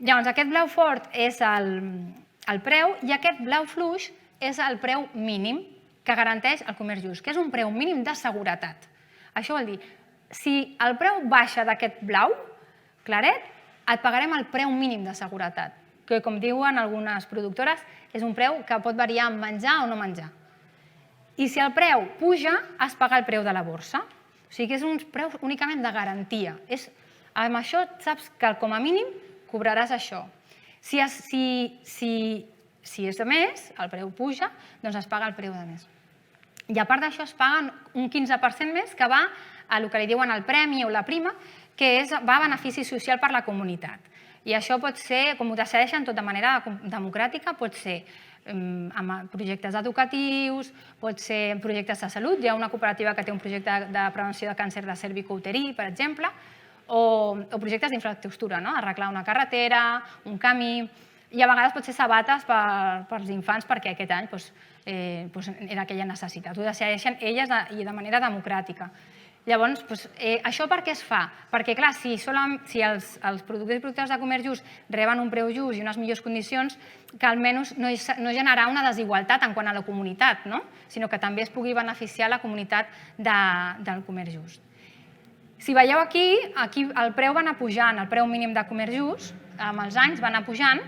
Llavors, aquest blau fort és el preu i aquest blau fluix és el preu mínim que garanteix el comerç just, que és un preu mínim de seguretat. Això vol dir, si el preu baixa d'aquest blau claret, et pagarem el preu mínim de seguretat, que, com diuen algunes productores, és un preu que pot variar en menjar o no menjar. I si el preu puja, es paga el preu de la borsa. O sigui que és un preu únicament de garantia. Amb això saps que com a mínim cobraràs això. Si és de més, el preu puja, doncs es paga el preu de més. I a part d'això es paguen un 15% més que va a el que li diuen el premi o la prima, que va a benefici social per la comunitat. I això pot ser, com ho decideixen tot de manera democràtica, pot ser amb projectes educatius, pot ser en projectes de salut. Hi ha una cooperativa que té un projecte de prevenció de càncer de cervicouterí, per exemple, o projectes d'infraestructura, arreglar una carretera, un camí, i a vegades pot ser sabates per als infants perquè aquest any era aquella necessitat. Ho decideixen elles i de manera democràtica. Llavors, això per què es fa? Perquè, clar, si els productors i productores de comerç just reben un preu just i unes millors condicions, que almenys no generarà una desigualtat en quant a la comunitat, sinó que també es pugui beneficiar la comunitat del comerç just. Si veieu aquí, el preu va anar pujant, el preu mínim de comerç just, amb els anys va anar pujant.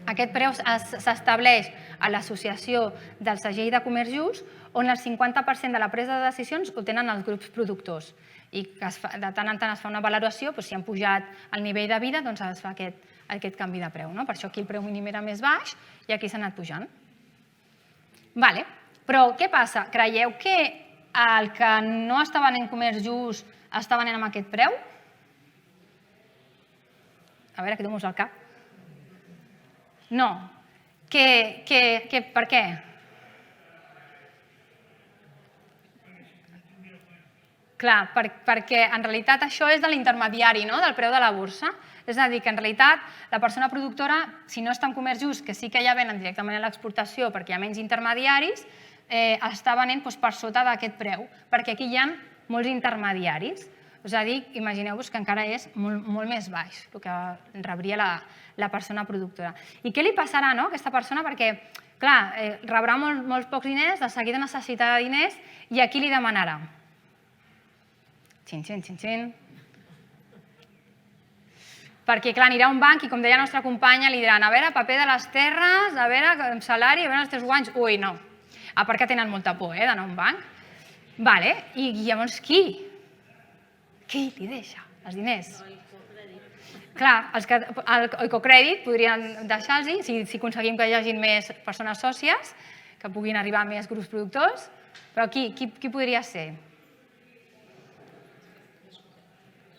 Aquest preu s'estableix a l'associació del segell de comerç just, on el 50% de la presa de decisions ho tenen els grups productors. I de tant en tant es fa una valoració, si han pujat el nivell de vida, doncs es fa aquest canvi de preu. Per això aquí el preu mínim era més baix i aquí s'ha anat pujant. Però què passa? Creieu que el que no està venent comerç just està venent amb aquest preu? A veure, quedo-mos al cap. No. Per què? Clar, perquè en realitat això és de l'intermediari, del preu de la borsa. És a dir, que en realitat la persona productora, si no està en comerç just, que sí que ja venen directament a l'exportació perquè hi ha menys intermediaris, està venent per sota d'aquest preu, perquè aquí hi ha molts intermediaris. És a dir, imagineu-vos que encara és molt més baix el que rebria la persona productora. I què li passarà a aquesta persona? Perquè, clar, rebrà molts pocs diners, de seguida necessitarà diners i a qui li demanarà? Xin, xin, xin, xin. Perquè, clar, anirà a un banc i, com deia la nostra companya, li diran a veure, paper de les terres, a veure, salari, a veure els teus guanys. Ui, no. A part que tenen molta por d'anar a un banc. Vale, i llavors qui? Qui li deixa els diners? Clar, el Oicocrèdit podrien deixar-los, si aconseguim que hi hagi més persones sòcies, que puguin arribar a més grups productors, però qui podria ser?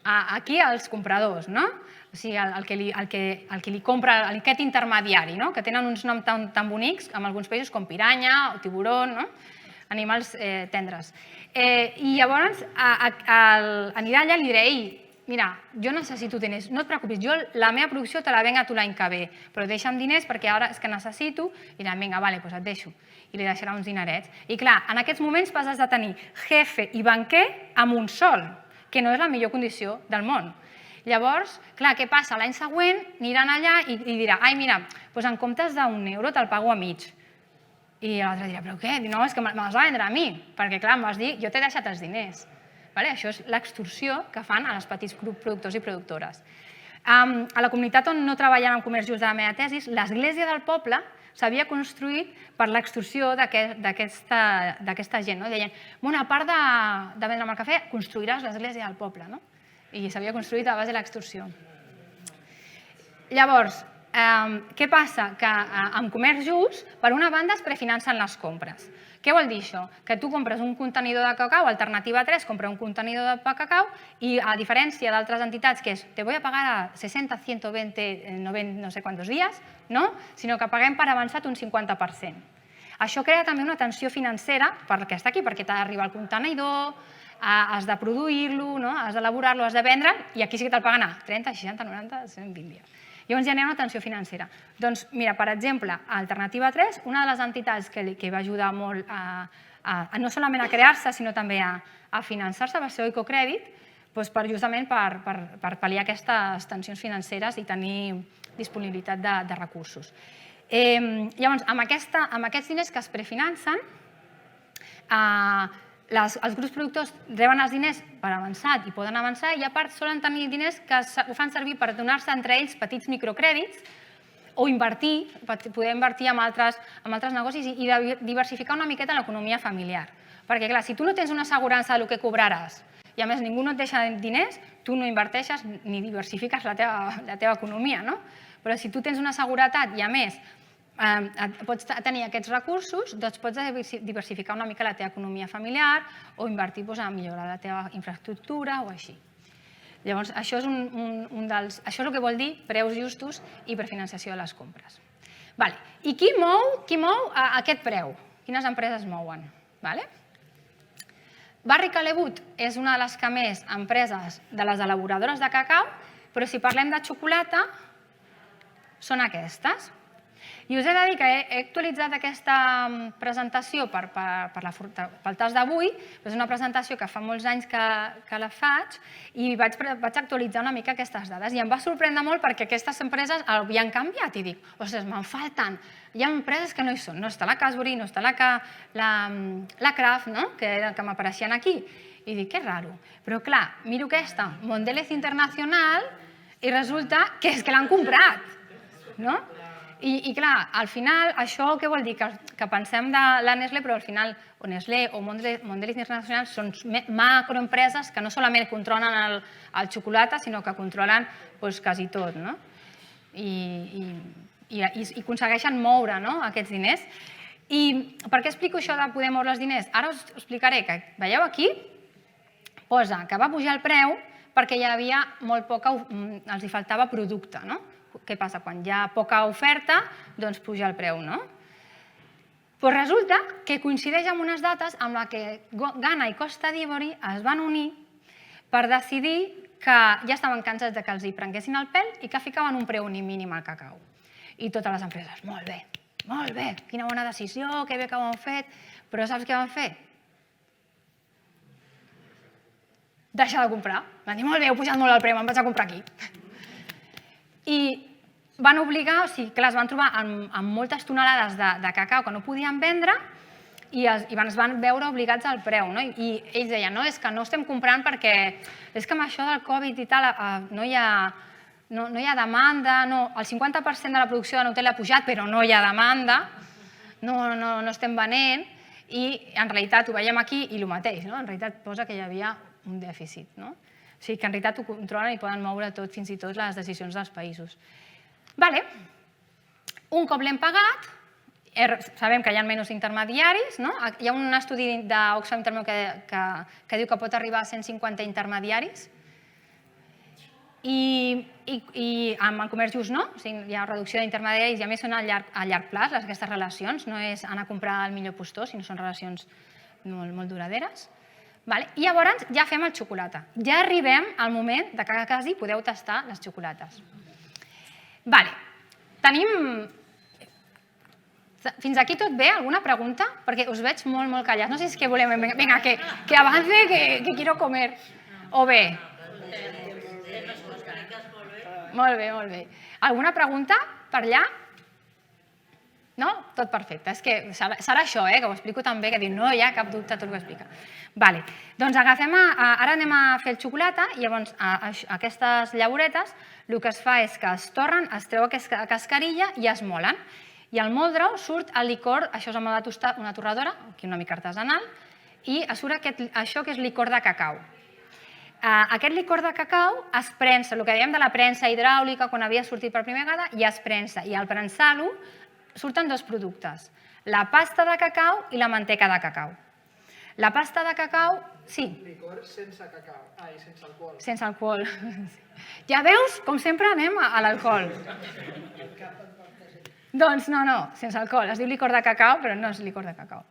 Aquí els compradors, no? O sigui, el que li compra, aquest intermediari, que tenen uns noms tan bonics, en alguns països com piranya o tiburon, animals tendres. I llavors anirà allà i li diré, ei, mira, jo necessito diners, no et preocupis, jo la meva producció te la venc a tu l'any que ve, però deixa'm diners perquè ara és que necessito, i diran, vinga, vale, doncs et deixo, i li deixarà uns dinerets. I clar, en aquests moments passes de tenir jefe i banquer amb un sol, que no és la millor condició del món. Llavors, clar, què passa? L'any següent aniran allà i dirà, ai, mira, doncs en comptes d'1 euro te'l pago a mig. I l'altre dirà, però què? No, és que me les va vendre a mi, perquè clar, em vas dir, jo t'he deixat els diners. Això és l'extorsió que fan als petits productors i productores. A la comunitat on no treballen en comerç just de la meva tesi, l'església del poble s'havia construït per l'extorsió d'aquesta gent. Deien, bueno, a part de vendre'm el cafè, construiràs l'església del poble. I s'havia construït a base de l'extorsió. Llavors, què passa? Que amb comerç just, per una banda, es prefinancen les compres. Què vol dir això? Que tu compres un contenidor de cacau, Alternativa 3 compra un contenidor de cacau i, a diferència d'altres entitats, que és te voy a pagar a 60, 120, 90, no sé quants dies, no? Sinó que paguem per avançat un 50%. Això crea també una tensió financera per el que està aquí, perquè t'ha d'arribar el contenidor, has de produir-lo, has d'elaborar-lo, has de vendre, i aquí sí que te'l paguen a 30, 60, 90, 120 dies. Llavors genera una tensió financera. Doncs, mira, per exemple, a Alternativa 3, una de les entitats que va ajudar molt no solament a crear-se, sinó també a finançar-se, va ser Oicocrèdit, justament per pal·liar aquestes tensions financeres i tenir disponibilitat de recursos. Llavors, amb aquests diners que es prefinancen, els grups productors reben els diners per avançat i poden avançar i a part solen tenir diners que ho fan servir per donar-se entre ells petits microcrèdits o invertir, poder invertir en altres negocis i diversificar una miqueta l'economia familiar. Perquè clar, si tu no tens una assegurança del que cobraràs i a més ningú no et deixa diners, tu no inverteixes ni diversifiques la teva economia. Però si tu tens una seguretat i a més pots tenir aquests recursos, doncs pots diversificar una mica la teva economia familiar o invertir a millorar la teva infraestructura o així. Llavors, això és el que vol dir preus justos i prefinanciació de les compres. I qui mou aquest preu? Quines empreses mouen? Barry Callewood és una de les que més empreses de les elaboradores de cacau, però si parlem de xocolata, són aquestes. I us he de dir que he actualitzat aquesta presentació pel tas d'avui, és una presentació que fa molts anys que la faig i vaig actualitzar una mica aquestes dades i em va sorprendre molt perquè aquestes empreses havien canviat i dic, ostres, me'n falten, hi ha empreses que no hi són, no està la Cadbury, no està la Kraft, que m'apareixien aquí i dic, que raro, però clar, miro aquesta, Mondelez Internacional i resulta que és que l'han comprat, no? I clar, al final, això què vol dir? Que pensem de la Nestlé, però al final, o Nestlé o Mondelez Internacional són macroempreses que no solament controlen el xocolata, sinó que controlen quasi tot, no? I aconsegueixen moure aquests diners. I per què explico això de poder moure els diners? Ara us explicaré que, veieu aquí, posa que va pujar el preu perquè hi havia molt poca, els hi faltava producte, no? Què passa? Quan hi ha poca oferta, doncs puja el preu, no? Però resulta que coincideix amb unes dates amb les que Ghana i Costa d'Ivori es van unir per decidir que ja estaven cansats que els hi prenguessin el pèl i que ficaven un preu mínim al cacau. I totes les empreses, molt bé, quina bona decisió, que bé que ho han fet, però saps què van fer? deixar de comprar. Van dir, molt bé, heu pujat molt el preu, me'n vaig a comprar aquí. I van obligar, o sigui, clar, es van trobar amb moltes tonelades de cacau que no podien vendre i es van veure obligats al preu. I ells deien, no, és que no estem comprant perquè és que amb això del Covid i tal no hi ha demanda, el 50% de la producció de Nutella ha pujat, però no hi ha demanda, no estem venent, i en realitat ho veiem aquí i el mateix, en realitat posa que hi havia un dèficit. O sigui que en realitat ho controlen i poden moure tot, fins i tot les decisions dels països. Un cop l'hem pagat, sabem que hi ha menys intermediaris, hi ha un estudi d'Oxfam Intermón que diu que pot arribar a 150 intermediaris i amb el comerç just no, hi ha reducció d'intermediaris i a més són a llarg plaç aquestes relacions, no és anar a comprar el millor postor, sinó són relacions molt duraderes. I llavors ja fem el xocolata, ja arribem al moment que quasi podeu tastar les xocolates. Tenim... Fins aquí tot bé? Alguna pregunta? Perquè us veig molt callats. No sé si és que volem... Vinga, que avance, que quiero comer. O bé? Molt bé. Alguna pregunta per allà? No? Tot perfecte. És que serà això, que ho explico tan bé, que diu, no hi ha cap dubte tot el que explica. Doncs agafem... Ara anem a fer el xocolata i llavors aquestes llauretes el que es fa és que es torren, es treu aquesta cascarilla i es molen. I al moldre surt el licor, això és amb una torradora, aquí una mica artesanal, i surt això que és licor de cacau. Aquest licor de cacau es prensa, el que dèiem de la premsa hidràulica quan havia sortit per primera vegada, i es prensa. I al prensar-lo surten dos productes, la pasta de cacau i la manteca de cacau. La pasta de cacau, sí. Licor sense cacau, i sense alcohol. Sense alcohol. Ja veus? Com sempre anem a l'alcohol. Doncs no, sense alcohol. Es diu licor de cacau, però no és licor de cacau.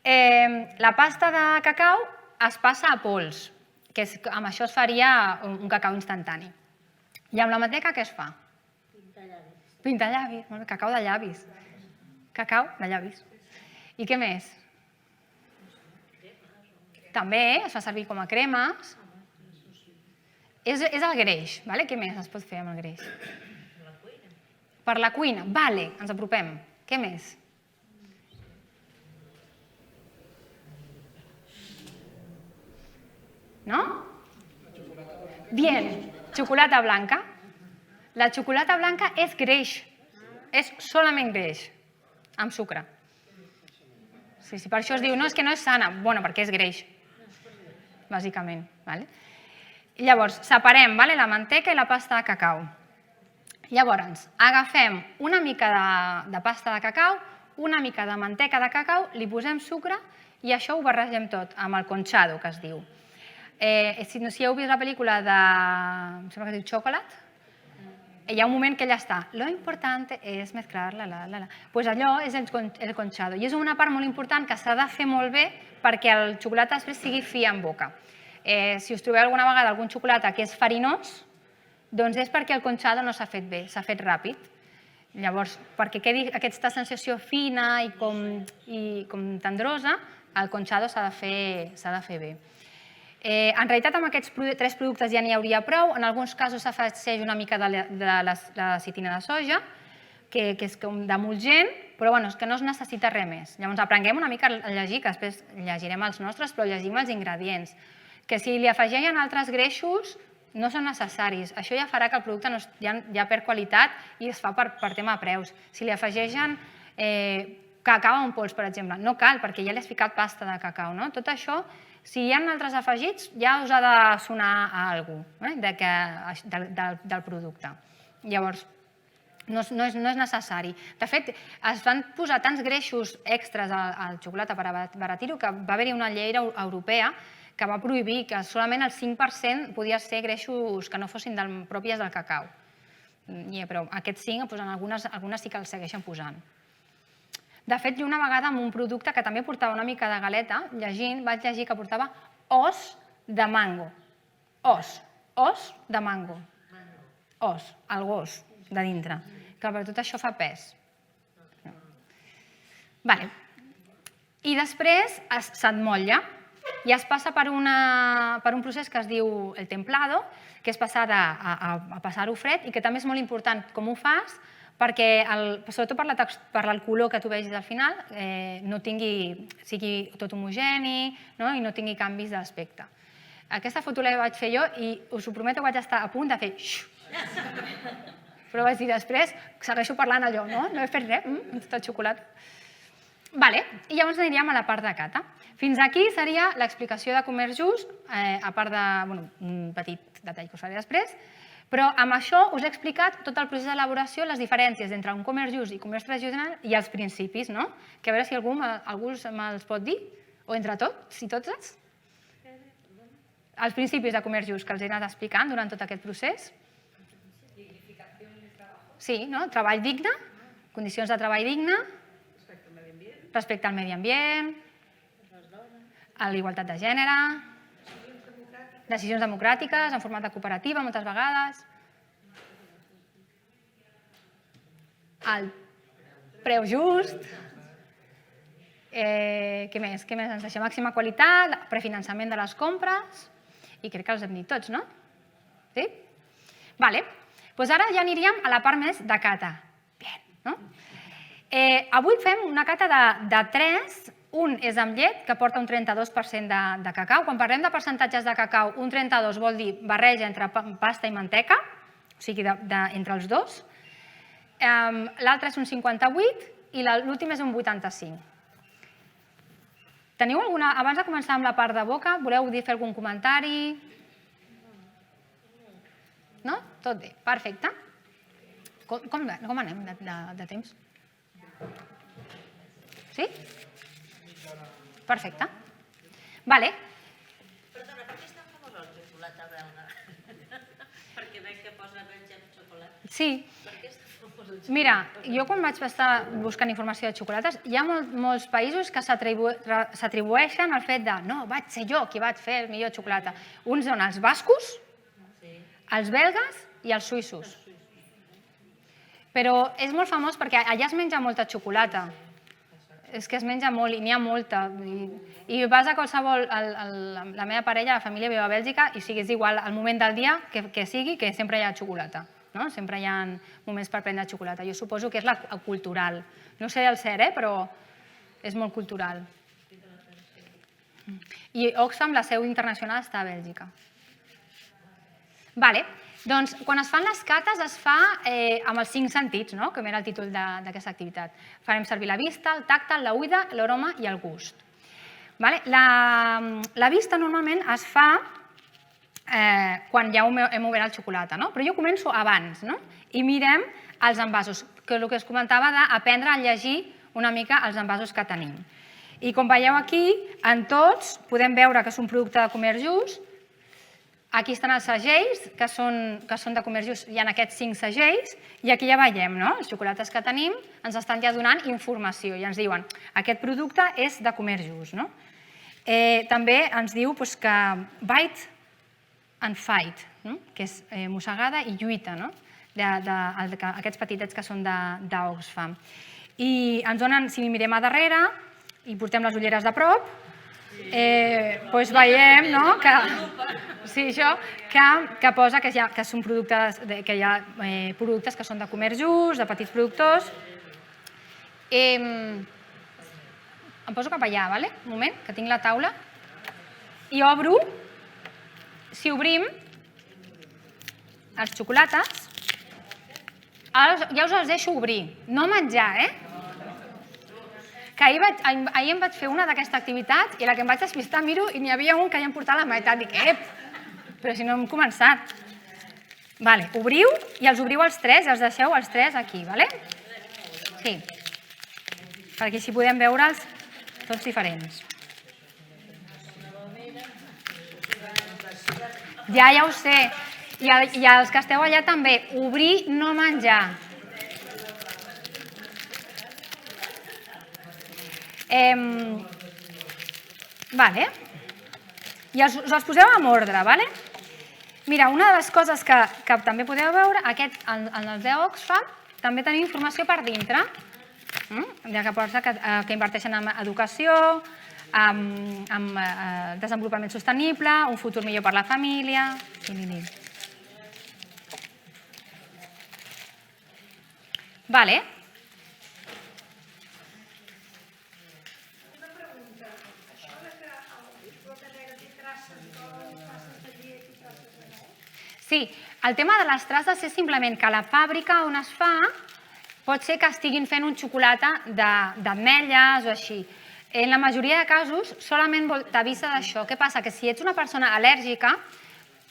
La pasta de cacau es passa a pols, que amb això es faria un cacau instantani. I amb la manteca què es fa? Pintar llavis. Cacau de llavis. Cacau de llavis. I què més? També es fa servir com a cremes. És el greix. Què més es pot fer amb el greix? Per la cuina. Vale, ens apropem. Què més? No? Bien, xocolata blanca. La xocolata blanca és greix. És solament greix, amb sucre. Sí, per això es diu, no, és que no és sana. Bueno, perquè és greix, bàsicament. Llavors, separem la manteca i la pasta de cacau. Llavors, agafem una mica de pasta de cacau, una mica de manteca de cacau, li posem sucre i això ho barregem tot amb el conchado, que es diu. Si heu vist la pel·lícula de... em sembla que es diu Chocolate, hi ha un moment que ja està. Lo importante es mezclar-la. Doncs allò és el conchado. I és una part molt important que s'ha de fer molt bé perquè el xocolata després sigui fi en boca. Si us trobeu alguna vegada algun xocolata que és farinós, doncs és perquè el conchado no s'ha fet bé, s'ha fet ràpid. Llavors, perquè quedi aquesta sensació fina i com tendrosa, el conchado s'ha de fer bé. En realitat, amb aquests 3 productes ja n'hi hauria prou. En alguns casos s'afegeix una mica de la citina de soja, que és com d'emulgent, però és que no es necessita res més. Llavors, aprenguem una mica a llegir, que després llegirem els nostres, però llegim els ingredients. Que si li afegeixen altres greixos, no són necessaris. Això ja farà que el producte ja perd qualitat i es fa per tema de preus. Si li afegeixen cacau en pols, per exemple, no cal, perquè ja li has ficat pasta de cacau. Tot això, si hi ha altres afegits, ja us ha de sonar a alguna cosa del producte. Llavors, no és necessari. De fet, es van posar tants greixos extras al xocolata per abaratir-ho que va haver-hi una llei europea que va prohibir que solament el 5% podia ser greixos que no fossin pròpies del cacau. Però aquests 5, algunes sí que els segueixen posant. De fet, jo una vegada amb un producte que també portava una mica de galeta, llegint, vaig llegir que portava os de mango. Os de mango. Os, el gos de dintre. Que per tot això fa pes. I després s'emmotlla. i es passa per un procés que es diu el templado, que és passar a passar-ho fred i que també és molt important com ho fas perquè, sobretot per el color que tu vegis al final, sigui tot homogeni i no tingui canvis d'aspecte. Aquesta foto la vaig fer jo i us ho prometo que vaig estar a punt de fer xxxt. Però vaig dir després, segueixo parlant allò, no he fet res, tot el xocolata. I llavors aniríem a la part de cata. Fins aquí seria l'explicació de comerç just, a part d'un petit detall que us faré després, però amb això us he explicat tot el procés d'elaboració, les diferències entre un comerç just i comerç tradicional i els principis, no? Que a veure si algú me'ls pot dir, o entre tots, i totes. Els principis de comerç just que els he anat explicant durant tot aquest procés. Sí, no? Treball digne, condicions de treball digne, respecte al medi ambient, a la igualtat de gènere, decisions democràtiques en format de cooperativa moltes vegades, el preu just, què més ens deixa? Màxima qualitat, prefinançament de les compres, i crec que els hem dit tots, no? Sí? Doncs ara ja aniríem a la part més de cata. Avui fem una cata de 3. Un és amb llet, que porta un 32% de cacau. Quan parlem de percentatges de cacau, un 32 vol dir barreja entre pasta i manteca, o sigui, entre els dos. L'altre és un 58 i l'últim és un 85. Teniu alguna... Abans de començar amb la part de boca, voleu fer algun comentari? No? Tot bé, perfecte. Com anem de temps? Sí? Perfecte. Vale. Perdona, per què és tan famosa la xocolata belga? Perquè veig que posa belge en xocolata. Sí. Per què és tan famosa? Mira, jo quan vaig estar buscant informació de xocolates, hi ha molts països que s'atribueixen al fet de no, vaig ser jo qui vaig fer el millor xocolata. Uns són els bascos, els belgues i els suïssos. Però és molt famós perquè allà es menja molta xocolata. És que es menja molt i n'hi ha molta. I vas a qualsevol... La meva parella, la família viu a Bèlgica i és igual al moment del dia que sigui, que sempre hi ha xocolata. Sempre hi ha moments per prendre xocolata. Jo suposo que és la cultural. No sé el cert, però és molt cultural. I Oxfam, la seu internacional, està a Bèlgica. Doncs quan es fan les cates es fa amb els 5 sentits, com era el títol d'aquesta activitat. Farem servir la vista, el tacte, l'oïda, l'aroma i el gust. La vista normalment es fa quan ja hem obert el xocolata, però jo començo abans i mirem els envasos, que és el que es comentava d'aprendre a llegir una mica els envasos que tenim. I com veieu aquí, en tots podem veure que és un producte de comerç just. Aquí estan els segells, que són de comerç just, hi ha aquests 5 segells, i aquí ja veiem, els xocolates que tenim ens estan ja donant informació i ens diuen aquest producte és de comerç just. També ens diu que bite and fight, que és mossegada i lluita, aquests petitets que són d'Oxfam. I ens donen, si mirem a darrere i portem les ulleres de prop, doncs veiem que posa que són productes, que hi ha productes que són de comerç just, de petits productors. Em poso cap allà, un moment, que tinc la taula, i obro. Si obrim els xocolates, ja us els deixo obrir, no menjar, que ahir em vaig fer una d'aquesta activitat i la que em vaig despistar miro i n'hi havia un que ja em portava la meitat. Dic, però si no hem començat. Obriu i els obriu els 3 i els deixeu els 3 aquí, Sí, perquè així podem veure'ls tots diferents. Ja ho sé. I els que esteu allà també, obrir, no menjar. I els poseu en ordre. Mira, una de les coses que també podeu veure, en el d'Oxfam també tenim informació per dintre, que inverteixen en educació, amb desenvolupament sostenible, un futur millor per la família... Vale. Sí, el tema de les traces és simplement que a la fàbrica on es fa pot ser que estiguin fent un xocolata d'ametlles o així. En la majoria de casos solament t'avisa d'això. Què passa? Que si ets una persona al·lèrgica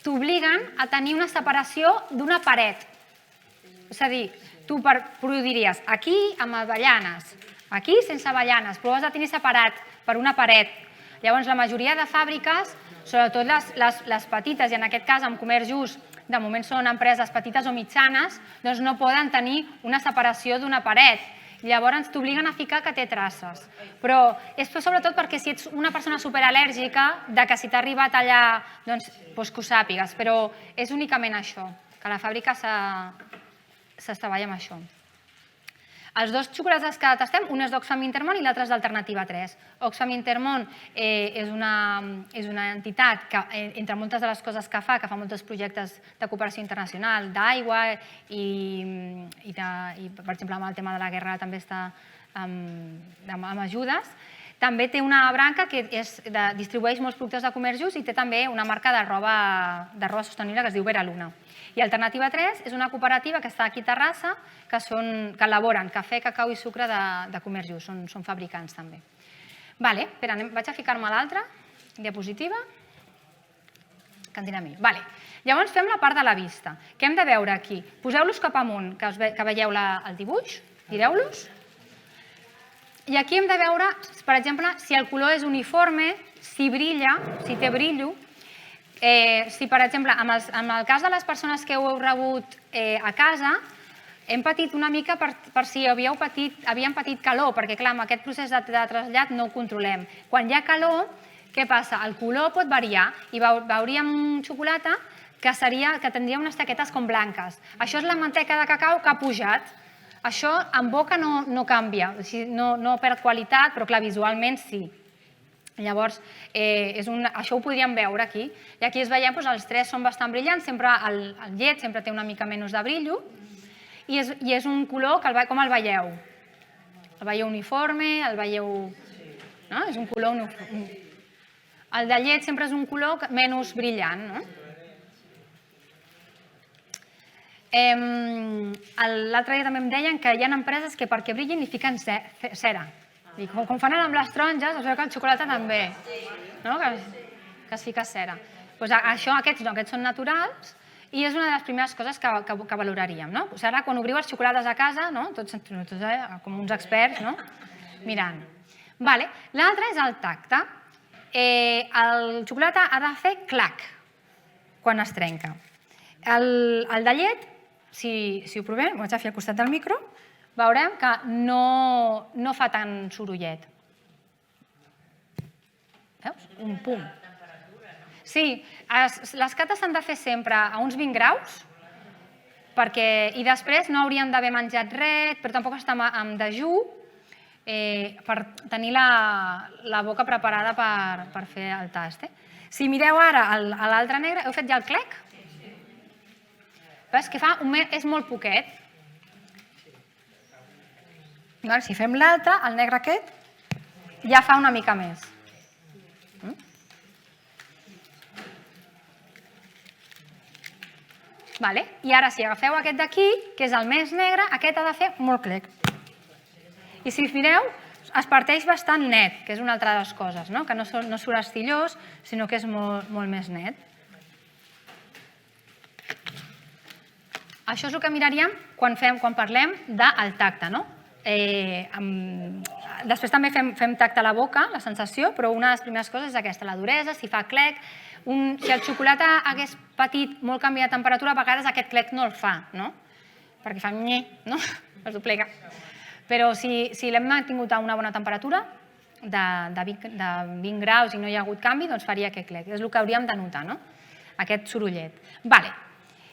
t'obliguen a tenir una separació d'una paret. És a dir, tu diries aquí amb avellanes, aquí sense avellanes, però ho has de tenir separat per una paret. Llavors, la majoria de fàbriques, sobretot les petites, i en aquest cas amb comerç just, de moment són empreses petites o mitjanes, doncs no poden tenir una separació d'una paret. Llavors t'obliguen a ficar que té traces. Però és sobretot perquè si ets una persona superal·lèrgica, que si t'ha arribat allà, doncs que ho sàpigues. Però és únicament això, que a la fàbrica es treballa amb això. Els dos xocolates que tastem, un és d'Oxfam Intermón i l'altre és d'Alternativa 3. Oxfam Intermón és una entitat que, entre moltes de les coses que fa molts projectes de cooperació internacional, d'aigua i, per exemple, amb el tema de la guerra també està amb ajudes. També té una branca que distribueix molts productes de comerç just i té també una marca de roba sostenible que es diu Vera Luna. I Alternativa 3 és una cooperativa que està aquí a Terrassa que elaboren cafè, cacau i sucre de comerç just, són fabricants també. Espera, vaig a ficar-me a l'altra diapositiva que en dirà millor. Llavors fem la part de la vista. Què hem de veure aquí? Poseu-los cap amunt, que veieu el dibuix, gireu-los. I aquí hem de veure, per exemple, si el color és uniforme, si brilla, si té brillo. Si, per exemple, en el cas de les persones que ho heu rebut a casa, hem patit una mica per si havíem patit calor, perquè, clar, amb aquest procés de trasllat no ho controlem. Quan hi ha calor, què passa? El color pot variar i veuríem xocolata que tindria unes taquetes com blanques. Això és la manteca de cacau que ha pujat. Això en boca no canvia, no perd qualitat, però, clar, visualment sí. Llavors, això ho podríem veure aquí. I aquí es veiem, els tres són bastant brillants, sempre el llet sempre té una mica menys de brillo i és un color que, com el veieu? El veieu uniforme, el veieu... És un color uniforme. El de llet sempre és un color menys brillant. L'altre dia també em deien que hi ha empreses que perquè brillin hi fiquen cera. Com fan amb les taronges, es veu que el xocolata també, que es fica cera. Aquests són naturals i és una de les primeres coses que valoraríem. Ara, quan obriu els xocolates a casa, tots com uns experts, mirant. L'altre és el tacte. El xocolata ha de fer clac quan es trenca. El de llet, si ho provem, ho vaig a fer al costat del micro, veurem que no fa tant sorollet. Veus? Un pum. Sí, les cates s'han de fer sempre a uns 20 graus i després no hauríem d'haver menjat res, però tampoc estar en dejú per tenir la boca preparada per fer el tast. Si mireu ara a l'altre negre, heu fet ja el clec? Veus que és molt poquet. Si fem l'altre, el negre aquest, ja fa una mica més. I ara, si agafeu aquest d'aquí, que és el més negre, aquest ha de fer molt clec. I si us mireu, es parteix bastant net, que és una altra de les coses, que no surt estillós, sinó que és molt més net. Això és el que miraríem quan parlem del tacte. Després també fem tacte a la boca, la sensació, però una de les primeres coses és aquesta, la duresa, si fa clec. Si el xocolata hagués patit molt canvi de temperatura, a vegades aquest clec no el fa, perquè fa nye, es doblega. Però si l'hem mantingut a una bona temperatura, de 20 graus i no hi ha hagut canvi, doncs faria aquest clec. És el que hauríem de notar, aquest sorollet.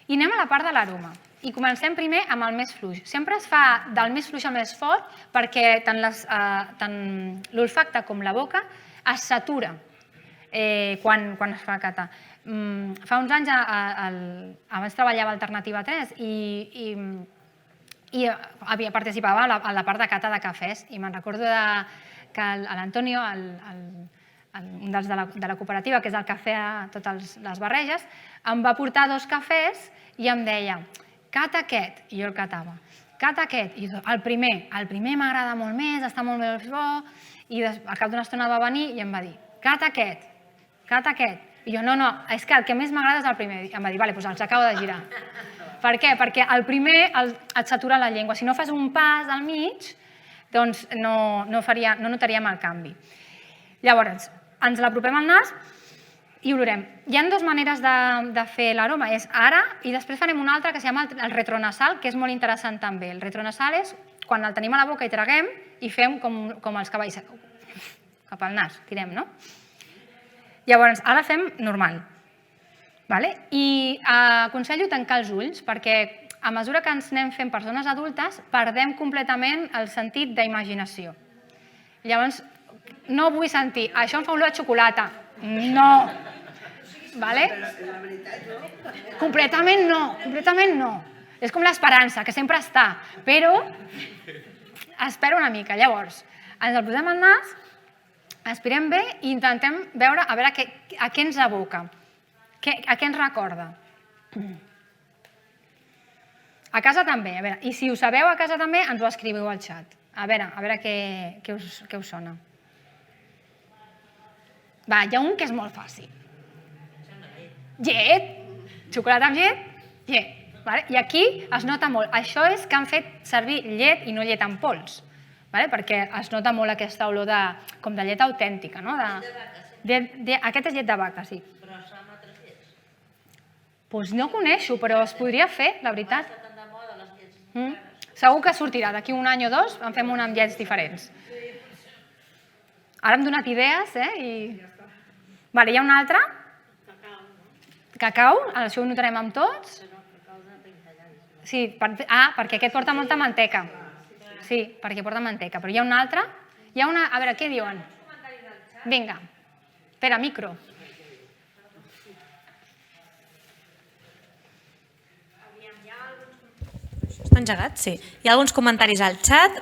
I anem a la part de l'aroma. i comencem primer amb el més fluix. Sempre es fa del més fluix al més fort perquè tant l'olfacte com la boca es satura quan es fa cata. Fa uns anys abans treballava a Alternativa 3 i participava a la part de cata de cafès i me'n recordo que l'Antonio, un dels de la cooperativa, que és el que feia totes les barreges, em va portar 2 cafès i em deia cata aquest, i jo el catava. Cata aquest, i el primer m'agrada molt més, està molt més bo, i al cap d'una estona va venir i em va dir cata aquest. I jo, no, és que el que més m'agrada és el primer. I em va dir, vale, doncs els acabo de girar. Per què? Perquè el primer et satura la llengua. Si no fas un pas al mig, doncs no notaríem el canvi. Llavors, ens l'apropem al nas i olorem. Hi ha 2 maneres de fer l'aroma, és ara i després farem una altra que es llama el retronasal, que és molt interessant també. El retronasal és quan el tenim a la boca i traguem i fem com els cavalls, cap al nas, tirem, no? Llavors, ara fem normal. I aconsello tancar els ulls perquè a mesura que ens anem fent persones adultes perdem completament el sentit d'imaginació. Llavors, no vull sentir, això em fa olor a xocolata. No. Completament no. És com l'esperança, que sempre està, però espera una mica. Llavors, ens el posem al nas, aspirem bé i intentem veure a veure a què ens evoca, a què ens recorda. A casa també, a veure, i si ho sabeu a casa també, ens ho escriviu al xat. A veure què us sona. Va, hi ha un que és molt fàcil. Llet. Xocolata amb llet? Llet. I aquí es nota molt. Això és que han fet servir llet i no llet en pols, perquè es nota molt aquesta olor com de llet autèntica. Aquest és llet de vaca, sí. Però es fa amb altres llets. Doncs no coneixo, però es podria fer, la veritat. Està tan de moda les llets. Segur que sortirà. D'aquí un any o 2 en fem una amb llets diferents. Ara hem donat idees, i... Hi ha una altra. Cacau. Això ho notarem amb tots. Sí, perquè aquest porta molta manteca. Sí, perquè porta manteca. Però hi ha una altra. A veure, què diuen? Vinga. Espera, micro. Està engegat? Sí. Hi ha alguns comentaris al xat.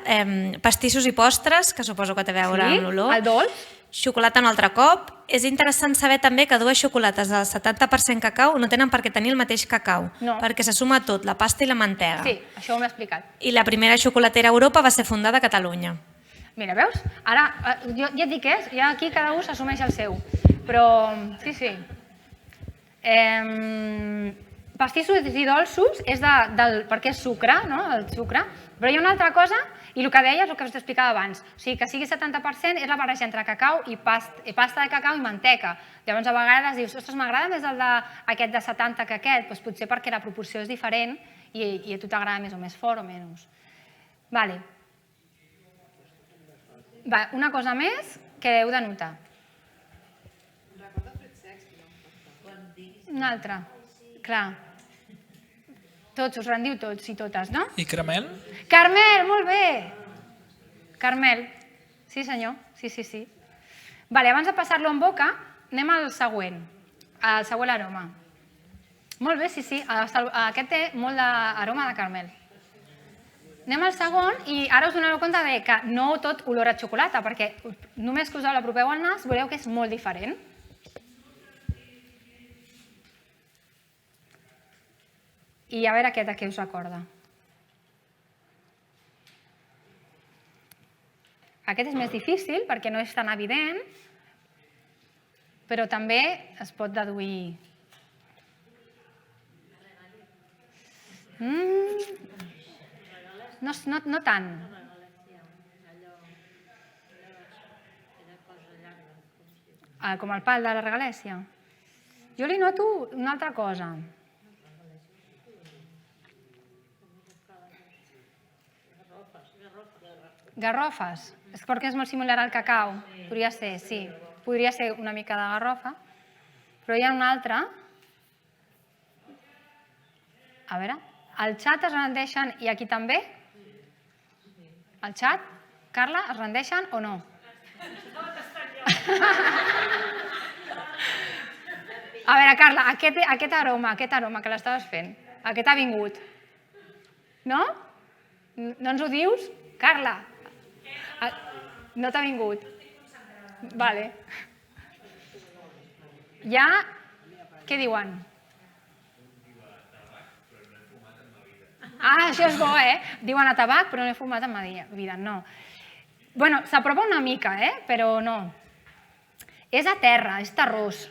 Pastissos i postres, que suposo que té a veure amb l'olor. El dolç. Xocolata un altre cop. És interessant saber també que 2 xocolates del 70% cacau no tenen per què tenir el mateix cacau, perquè se suma tot, la pasta i la mantega. Sí, això ho m'he explicat. I la primera xocolatera a Europa va ser fundada a Catalunya. Mira, veus? Ara, jo ja et dic ja aquí cada un s'assumeix el seu. Però, sí. Pastissos i dolços és perquè és sucre, no? El sucre. Però hi ha una altra cosa, i el que deia és el que us explicava abans. O sigui, que sigui 70% és la barreja entre cacau i pasta de cacau i manteca. Llavors, a vegades dius, ostres, m'agrada més aquest de 70 que aquest. Doncs potser perquè la proporció és diferent i a tu t'agrada més o més fort o menys. Vale. Una cosa més que heu de notar. Una altra. Clar. Tots, us rendiu tots i totes, no? I caramel? Carmel, molt bé! Carmel. Sí, senyor. Sí. Abans de passar-lo en boca, anem al següent aroma. Molt bé, sí. Aquest té molt d'aroma de caramel. Anem al segon i ara us donareu compte que no tot olor a xocolata, perquè només que us l'apropeu al nas veureu que és molt diferent. I a veure aquest a què us recorda. Aquest és més difícil perquè no és tan evident, però també es pot deduir. No tant. Com el pal de la regalèssia. Jo li noto una altra cosa. Garrofes. És perquè és molt similar al cacau. Podria ser, sí. Podria ser una mica de garrofa. Però hi ha una altra. A veure. Al xat es rendeixen i aquí també? Al xat? Carla, es rendeixen o no? A veure, Carla, aquest aroma que l'estaves fent, aquest ha vingut. No? No ens ho dius? Carla? No t'ha vingut? Vale. Ja, què diuen? Ah, això és bo, Diuen a tabac, però no he fumat en ma vida, no. Bueno, s'apropa una mica, però no. És a terra, és terrós.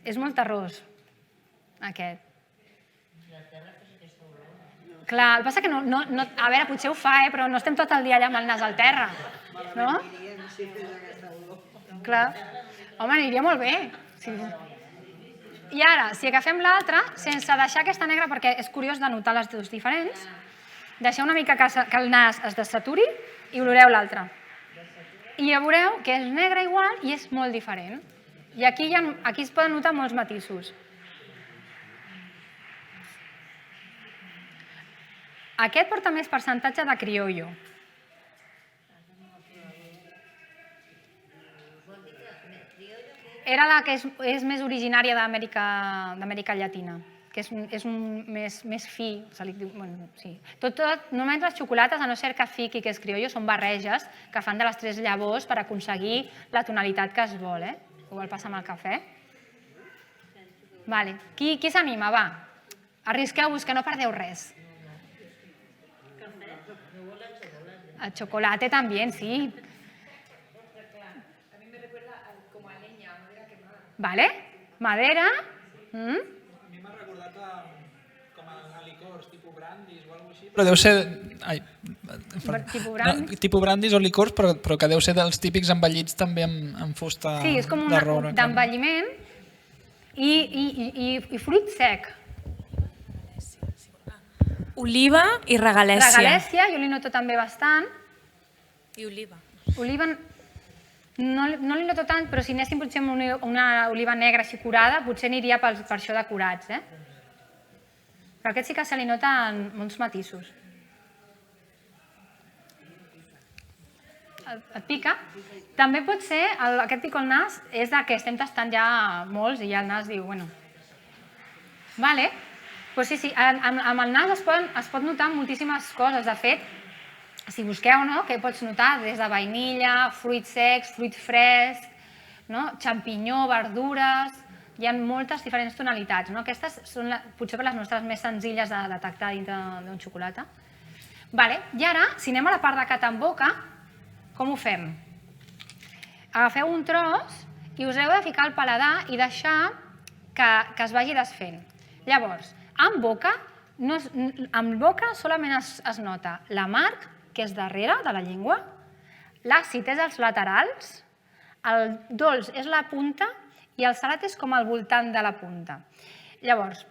És molt terrós, aquest. Clar, el que passa que no... A veure, potser ho fa, però no estem tot el dia allà amb el nas al terra, no? Clar. Home, aniria molt bé. I ara, si agafem l'altra, sense deixar aquesta negra, perquè és curiós de notar les dues diferents, deixeu una mica que el nas es desaturi i oloreu l'altra. I ja veureu que és negra igual i és molt diferent. I aquí es poden notar molts matisos. Aquest porta més percentatge de criollo. Era la que és més originària d'Amèrica Llatina, que és més fi, se li diu, bueno, sí. Normalment les xocolates, a no ser que fiqui que és criollo, són barreges que fan de les 3 llavors per aconseguir la tonalitat que es vol, Igual passa amb el cafè. Vale. Qui s'anima? Va, arrisqueu-vos que no perdeu res. El chocolate también, sí. A mí me recuerda como a leña, madera quemada. ¿Vale? Madera. A mi m'ha recordat com a licors, tipus brandis o alguna cosa així. Però deu ser... Tipus brandis o licors, però que deu ser dels típics envellits també amb fusta de roure. Sí, és com un d'envelliment i fruit sec. Oliva i regalèssia. Regalèssia, jo li noto també bastant. I oliva. Oliva no li noto tant, però si anéssim potser amb una oliva negra així curada, potser aniria per això de curats. Però aquest sí que se li noten molts matisos. Et pica. També pot ser, aquest pico al nas, és que estem tastant ja molts i ja el nas diu, bueno... Vale. Pues sí, amb el nas es pot notar moltíssimes coses. De fet, si busqueu, què pots notar? Des de vainilla, fruits secs, fruit fresc, xampinyó, verdures... Hi ha moltes diferents tonalitats. Aquestes són potser les nostres més senzilles de detectar dintre d'un xocolata. I ara, si anem a la part de cat en boca, com ho fem? Agafeu un tros i us heu de ficar al paladar i deixar que es vagi desfent. Llavors, amb boca solament es nota l'amarg, que és darrere de la llengua, l'àcid és als laterals, el dolç és la punta i el salat és com al voltant de la punta. Llavors,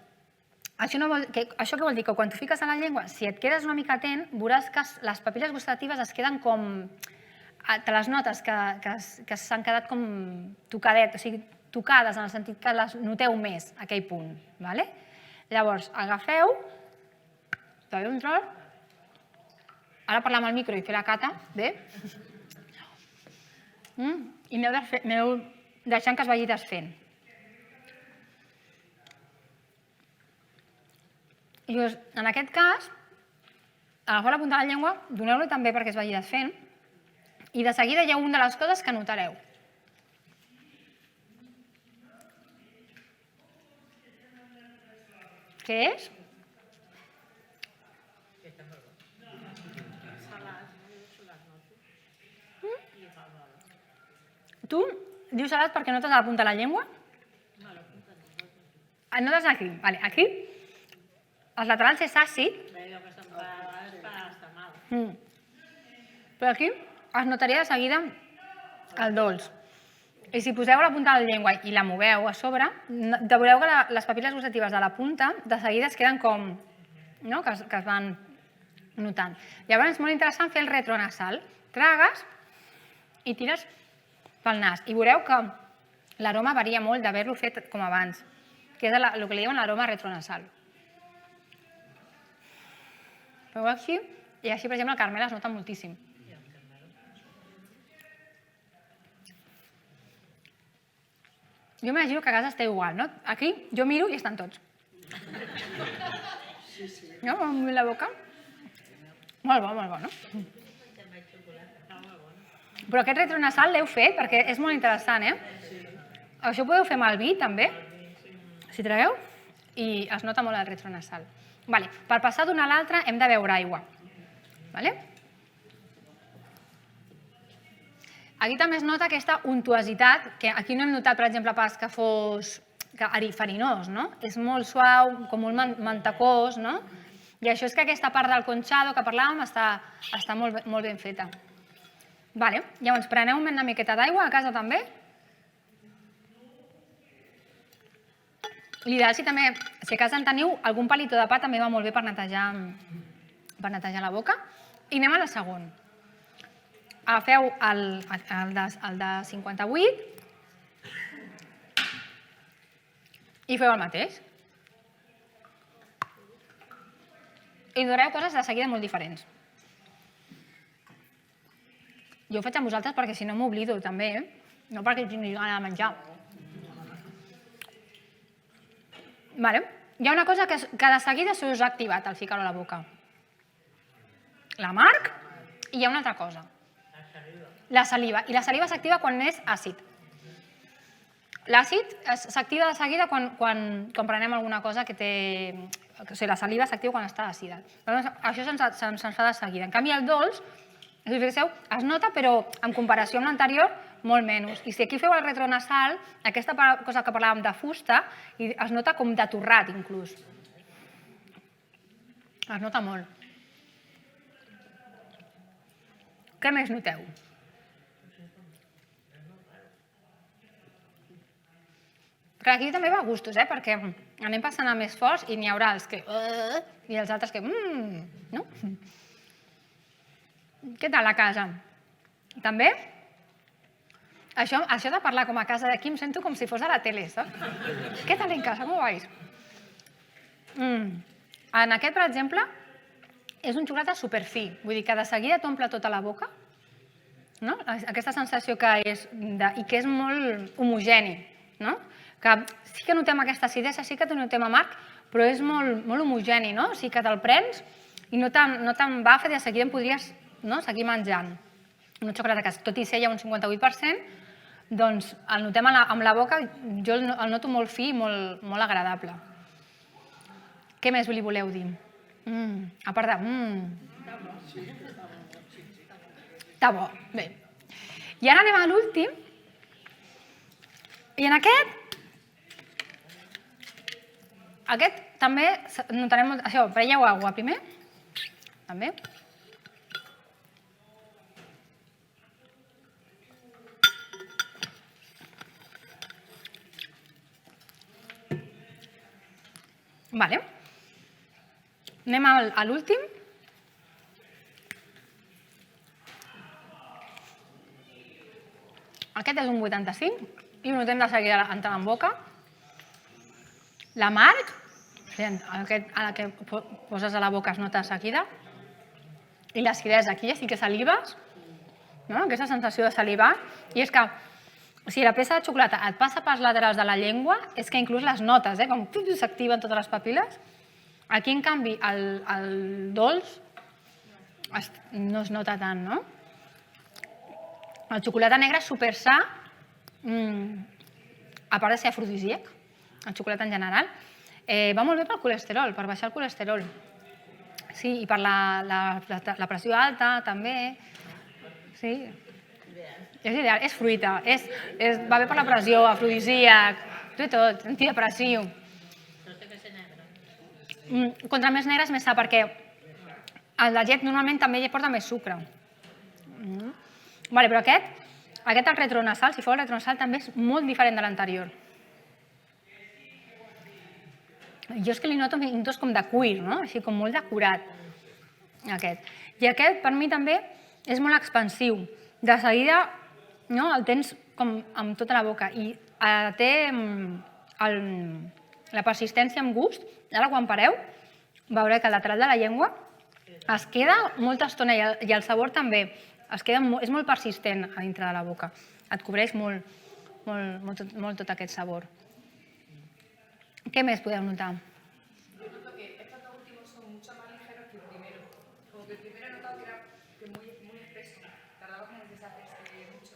això què vol dir? Que quan t'ho fiques a la llengua, si et quedes una mica atent, veuràs que les papil·les gustatives es queden com... Te les notes que s'han quedat com tocadet, o sigui, tocades en el sentit que les noteu més, aquell punt. Llavors, agafeu, un tros, ara parlar amb el micro i fer la cata, bé, i aneu deixant que es vagi desfent. I en aquest cas, agafeu la punta de la llengua, doneu-li també perquè es vagi desfent, i de seguida hi ha una de les coses que notareu. Què és? Tu dius salat perquè notes a la punta de la llengua? Notes aquí. Aquí, als laterals és àcid. Però aquí es notaria de seguida el dolç. I si poseu la punta de la llengua i la moveu a sobre, veureu que les papil·les gustatives de la punta de seguida es queden com... que es van notant. Llavors és molt interessant fer el retronasal. Tragues i tires pel nas. I veureu que l'aroma varia molt d'haver-lo fet com abans, que és el que li diuen l'aroma retronasal. Feu així, i així, per exemple, el caramel es nota moltíssim. Jo m'imagino que a casa esteu igual, no? Aquí jo miro i estan tots. No? Amb la boca. Molt bo, no? Però aquest retronasal l'heu fet perquè és molt interessant, Això ho podeu fer amb el vi, també, si tragueu, i es nota molt el retronasal. Per passar d'una a l'altra hem de beure aigua. Aquí també es nota aquesta untuositat, que aquí no hem notat, per exemple, pas que fos farinós, no? És molt suau, com molt mantecós, no? I això és que aquesta part del conchado que parlàvem està molt ben feta. Llavors, preneu una miqueta d'aigua a casa també. L'ideal, si a casa en teniu, algun palito de pa també va molt bé per netejar la boca. I anem a la segona. Agafeu el de 58 i feu el mateix. I veureu coses de seguida molt diferents. Jo ho faig amb vosaltres perquè si no m'oblido també, no perquè tingui gana de menjar. Hi ha una cosa que de seguida se us ha activat al ficar-ho a la boca. L'amarg i hi ha una altra cosa. La saliva. I la saliva s'activa quan és àcid. L'àcid s'activa de seguida quan prenem alguna cosa que té... O sigui, la saliva s'activa quan està àcida. Això se'ns fa de seguida. En canvi, el dolç, si us fixeu, es nota, però en comparació amb l'anterior, molt menys. I si aquí feu el retronasal, aquesta cosa que parlàvem de fusta, es nota com de torrat, inclús. Es nota molt. Què més noteu? Clar, aquí també va a gustos, perquè anem passant a més forts i n'hi haurà els que... i els altres que... no? Què tal a casa? També? Això de parlar com a casa d'aquí em sento com si fos a la tele, saps? Què tal en casa? Com ho vais? En aquest, per exemple, és un xocolata superfi. Vull dir que de seguida t'omple tota la boca. Aquesta sensació que és... i que és molt homogeni. Que sí que notem aquesta acidesa, sí que notem amarg, però és molt homogeni. O sigui que te'l prens i no t'embafa i de seguida en podries seguir menjant. Una xocolata que, tot i ser ja un 58%, doncs el notem amb la boca, jo el noto molt fi i molt agradable. Què més li voleu dir? A part de... Està bo, bé. I ara anem a l'últim. I en aquest també notarem molt... Això, preneu aigua primer. També. Anem a l'últim. Aquest és un 85 i ho notem de seguida entrant en boca. L'amarg, a la que poses a la boca es nota de seguida. I l'acidesa, aquí sí que salives, aquesta sensació de salivar. I és que si la peça de xocolata et passa pels laterals de la llengua, és que inclús les notes, com s'activen totes les papil·les. Aquí, en canvi, el dolç no es nota tant, no? El xocolata negre és supersà, a part de ser afrodisíac, el xocolata en general. Va molt bé pel colesterol, per baixar el colesterol. Sí, i per la pressió alta, també. Sí. És ideal, és fruita, va bé per la pressió, afrodisíac, tot, antidepressiu. Contra més negre és més sa, perquè el de llet normalment també hi porta més sucre. Però aquest, el retronasal, si feu el retronasal, també és molt diferent de l'anterior. Jo és que li noto un tos com de cuir, així com molt decorat, aquest. I aquest, per mi, també és molt expansiu. De seguida el tens com amb tota la boca i té la persistència amb gust. Ara, quan pareu, veureu que al lateral de la llengua Es queda molta estona i el sabor també. És molt persistent a dintre de la boca. Et cobreix molt tot aquest sabor. Què més podeu notar? Yo noto que estos dos últimos son mucho más ligeros que el primero. Como que el primero he notado que era muy espeso, tardaba como en deshacerse mucho.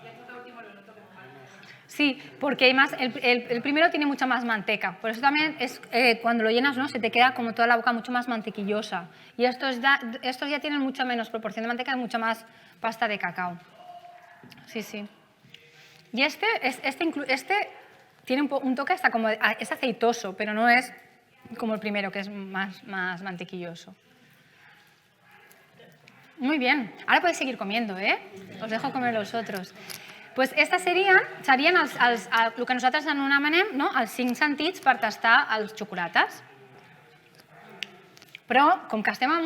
Y estos dos últimos los noto que más ligeros. Sí, porque además el primero tiene mucha más manteca. Por eso también es cuando lo llenas, ¿no? Se te queda como toda la boca mucho más mantequillosa. Y estos ya tienen mucha menos proporción de manteca y mucha más pasta de cacao. Sí, sí. Y este tiene un toque hasta como... Es aceitoso, pero no es como el primero, que es más mantequilloso. Muy bien. Ahora podéis seguir comiendo, ¿eh? Os dejo comer los otros. Pues estas serien el que nosaltres anomenem, no? Els 5 sentits per tastar els xocolates. Però, com que estem en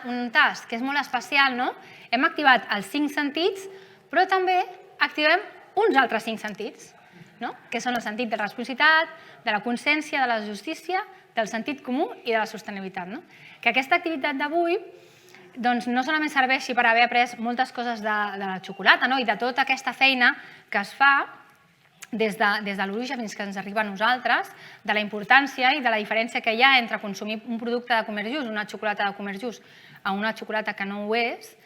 un tast que és molt especial, no? Hem activat els 5 sentits, però també activem uns altres 5 sentits, no? Que són el sentit de la responsabilitat, de la consciència, de la justícia, del sentit comú i de la sostenibilitat. No? Que aquesta activitat d'avui doncs no solament serveixi per haver après moltes coses de la xocolata, no? I de tota aquesta feina que es fa des de l'origen fins que ens arriba a nosaltres, de la importància i de la diferència que hi ha entre consumir un producte de comerç just, una xocolata de comerç just, a una xocolata que no ho és,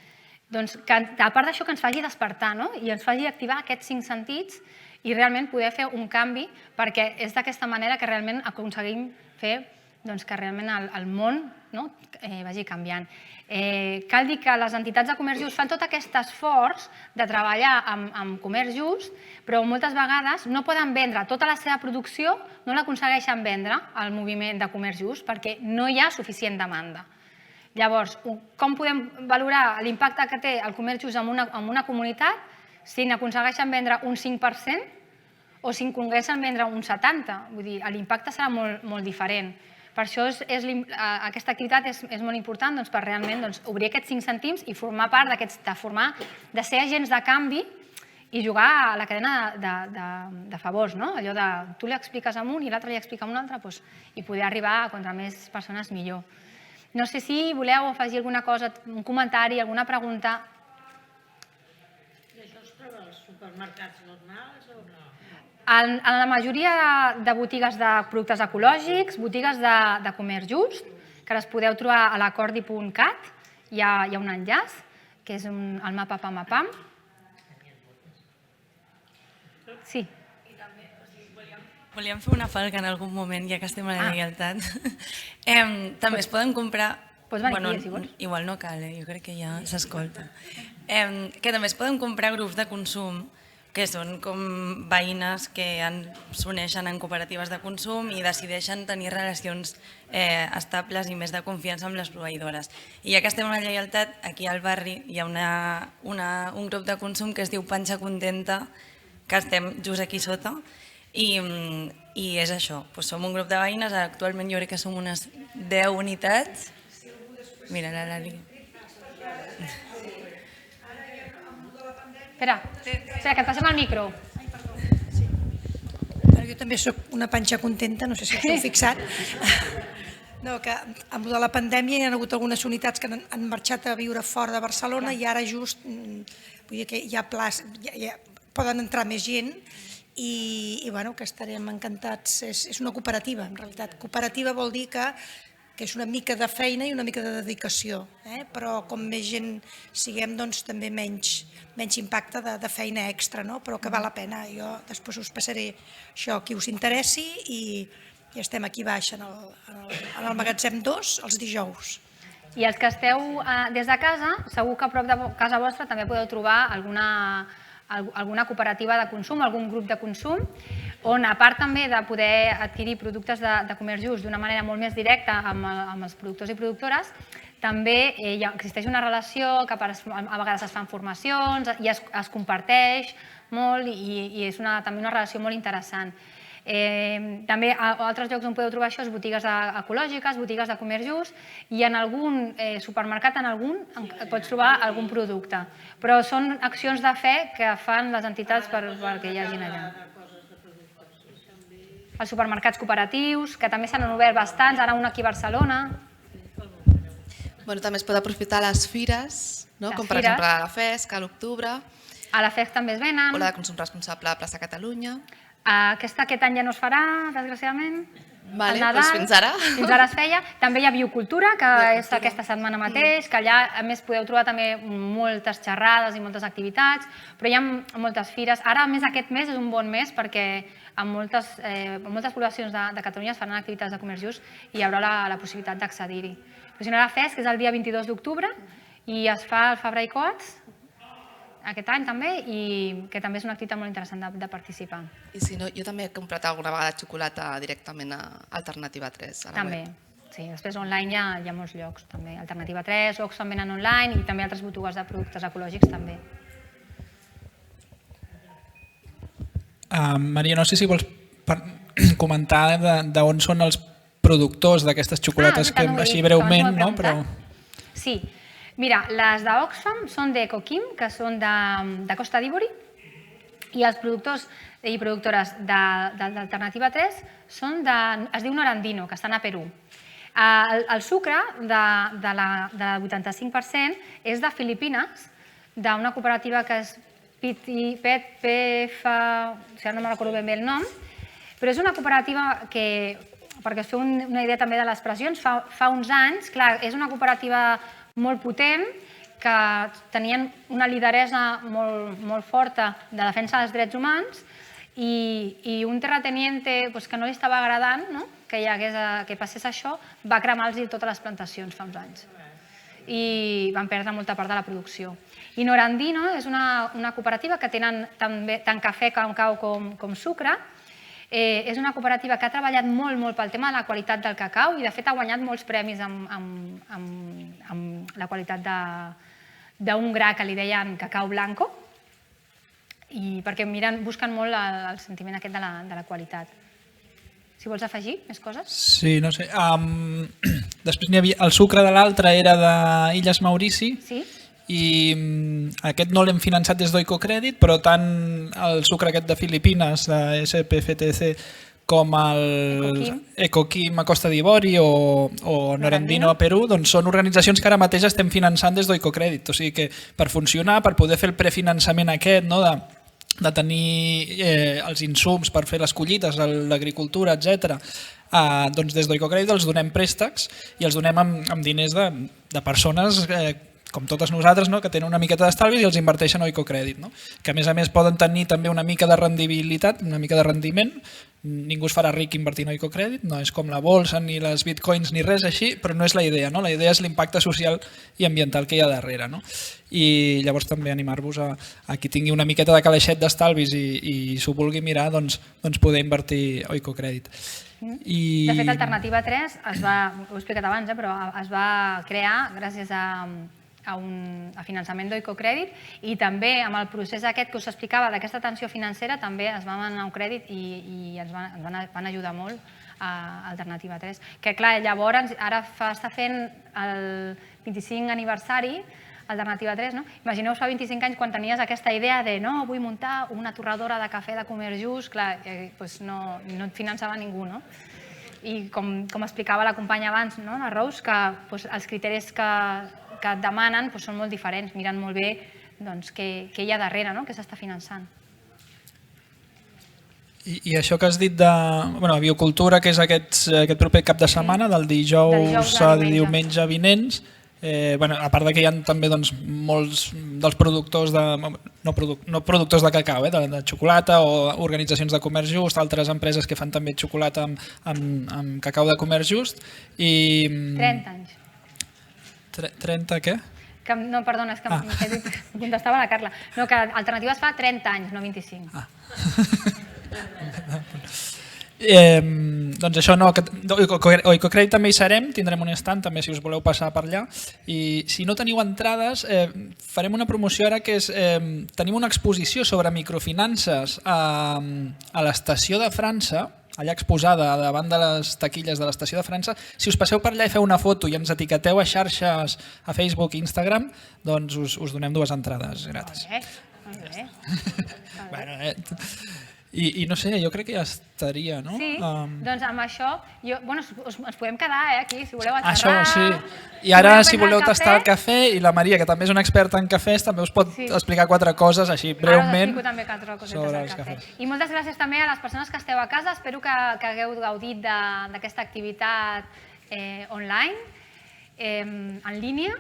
doncs que a part d'això que ens faci despertar, no? I ens faci activar aquests 5 sentits i realment poder fer un canvi, perquè és d'aquesta manera que realment aconseguim fer que realment el món vagi canviant. Cal dir que les entitats de comerç just fan tot aquest esforç de treballar amb comerç just, però moltes vegades no poden vendre tota la seva producció, no l'aconsegueixen vendre al moviment de comerç just perquè no hi ha suficient demanda. Llavors, com podem valorar l'impacte que té el comerç just en una comunitat si n'aconsegueixen vendre un 5% o si n'aconsegueixen vendre un 70%? Vull dir, l'impacte serà molt diferent. Per això aquesta activitat és molt important per realment obrir aquests 5 cèntims i formar part de ser agents de canvi i jugar a la cadena de favors. Allò de tu li expliques a un i l'altre li explica a un altre i poder arribar a contra més persones millor. No sé si voleu afegir alguna cosa, un comentari, alguna pregunta. I això es troba als supermercats normals o no? En la majoria de botigues de productes ecològics, botigues de comerç just, que les podeu trobar a l'acordi.cat, hi ha un enllaç, que és el mapa Pamapam. Sí. Volíem fer una falca en algun moment, ja que estem a la lleialtat. També es poden comprar... Pots venir aquí, si vols. Igual no cal, jo crec que ja s'escolta. Que també es poden comprar grups de consum que són com veïnes que s'uneixen en cooperatives de consum i decideixen tenir relacions estables i més de confiança amb les proveïdores. I ja que estem a la lleialtat, aquí al barri hi ha un grup de consum que es diu Panxa Contenta, que estem just aquí sota, i és això, som un grup de veïnes, actualment jo crec que som unes 10 unitats. Mira, la Lali. Espera, que et passem el micro. Jo també soc una panxa contenta, no sé si us heu fixat. No, que amb la pandèmia hi ha hagut algunes unitats que han marxat a viure fora de Barcelona i ara just vull dir que hi ha places, poden entrar més gent i que estarem encantats. És una cooperativa, en realitat. Cooperativa vol dir que és una mica de feina i una mica de dedicació, però com més gent siguem, doncs també menys impacte de feina extra, però que val la pena. Jo després us passaré això a qui us interessi i estem aquí baix en el magatzem 2 els dijous. I els que esteu des de casa, segur que a prop de casa vostra també podeu trobar alguna cooperativa de consum, algun grup de consum, on a part també de poder adquirir productes de comerç just d'una manera molt més directa amb els productors i productores, també existeix una relació que a vegades es fan formacions i es comparteix molt i és també una relació molt interessant. També a altres llocs on podeu trobar això és botigues ecològiques, botigues de comerç just i en algun supermercat pots trobar algun producte. Però són accions de fe que fan les entitats perquè hi hagin allà. Els supermercats cooperatius, que també s'han obert bastants, ara un aquí a Barcelona. Bueno, també es pot aprofitar les fires, no? Les Com per fires. exemple la FESC a l'octubre, A la FESC també es venen. o la de consum responsable a Plaça Catalunya. Aquest any ja no es farà, desgraciadament. Vale, Al Nadal, doncs fins ara. Fins ara es feia. També hi ha Biocultura, que és aquesta setmana mateix, que allà a més podeu trobar també moltes xerrades i moltes activitats, però hi ha moltes fires. Ara, a més, aquest mes és un bon mes perquè en moltes poblacions de Catalunya es faran activitats de comerç just i hi haurà la possibilitat d'accedir-hi. Però si no, la FESC és el dia 22 d'octubre i es fa el Fabra i Coats aquest any també, i que també és una activitat molt interessant de participar. I si no, jo també he comprat alguna vegada xocolata directament a Alternativa 3, a la També, web. sí. Després online hi ha molts llocs, també. Alternativa 3, Oxfam venen online i també altres botigues de productes ecològics també. Maria, no sé si vols comentar d'on són els productors d'aquestes xocolates, que així breument, no? Però... Sí. Mira, les d'Oxfam són d'Ecoquim, que són de Costa d'Ivori, i els productors i productores d'Alternativa 3 es diu Norandino, que estan a Perú. El sucre del 85% és de Filipines, d'una cooperativa que és PETPF, no me'n recordo ben bé el nom, però és una cooperativa que, perquè us feu una idea també de les pressions, fa uns anys, clar, és una cooperativa molt potent, que tenien una lideresa molt forta de defensa dels drets humans i un terrateniente que no li estava agradant que passés això, va cremar-los totes les plantacions fa uns anys i van perdre molta part de la producció. I Norandino és una cooperativa que tenen tant cafè, cacau com sucre. És una cooperativa que ha treballat molt pel tema de la qualitat del cacau i de fet ha guanyat molts premis amb la qualitat d'un gra que li deien cacau blanco, i perquè busquen molt el sentiment aquest de la qualitat. Si vols afegir més coses? Sí, no sé. Després n'hi havia... El sucre de l'altre era d'Illes Maurici. Sí. I aquest no l'hem finançat des d'Oicocrèdit, però tant el sucre aquest de Filipines, de SPFTC, com el Ecoquim a Costa d'Ivori o Norandino a Perú, doncs són organitzacions que ara mateix estem finançant des d'Oicocrèdit. O sigui que per funcionar, per poder fer el prefinançament aquest, de tenir els insums per fer les collites, l'agricultura, etc., doncs des d'Oicocrèdit els donem préstecs i els donem amb diners de persones com totes nosaltres, que tenen una miqueta d'estalvis i els inverteixen a Oicocrèdit, que a més poden tenir també una mica de rendibilitat, una mica de rendiment. Ningú es farà ric invertint a Oicocrèdit, no és com la bolsa ni les bitcoins ni res així, però no és la idea. La idea és l'impacte social i ambiental que hi ha darrere. I llavors també animar-vos a qui tingui una miqueta de calaixet d'estalvis i s'ho vulgui mirar, doncs poder invertir a Oicocrèdit. De fet, Alternativa 3, ho he explicat abans, però es va crear gràcies a finançament d'Oicocrèdit i també amb el procés aquest que us explicava d'aquesta atenció financera també es va demanar un crèdit i ens van ajudar molt a Alternativa 3. Que clar, llavors ara està fent el 25 aniversari Alternativa 3, no? Imagineu-vos fa 25 anys quan tenies aquesta idea de no, vull muntar una torradora de cafè de comerç just, clar, no et finançava ningú, no? I com explicava la companya abans, la Rose, que els criteris que et demanen són molt diferents, miren molt bé què hi ha darrere, què s'està finançant. I això que has dit de Biocultura, que és aquest proper cap de setmana, del dijous a diumenge vinents, a part que hi ha també molts dels productors, no productors de cacau, de xocolata o organitzacions de comerç just, altres empreses que fan també xocolata amb cacau de comerç just. 30 anys. 30 què? No, perdona, és que contestava la Carla. No, que Alternativa es fa 30 anys, no 25. Doncs això no, Oicocrèdit també hi serem, tindrem un stand també si us voleu passar per allà, i si no teniu entrades farem una promoció ara que és tenim una exposició sobre microfinances a l'estació de França, allà exposada davant de les taquilles de l'estació de França. Si us passeu per allà i feu una foto i ens etiqueteu a xarxes, a Facebook i Instagram, doncs us donem 2 entrades gratis. Molt bé. I no sé, jo crec que ja estaria, no? Sí, doncs amb això, ens podem quedar aquí, si voleu a Això, xerrar. sí. I ara, si voleu tastar el cafè, i la Maria, que també és una experta en cafès, també us pot explicar 4 coses, així, breument, Ara us explico també 4 cosetes sobre del els cafè. cafès. I moltes gràcies també a les persones que esteu a casa. Espero que hagueu gaudit d'aquesta activitat online, en línia,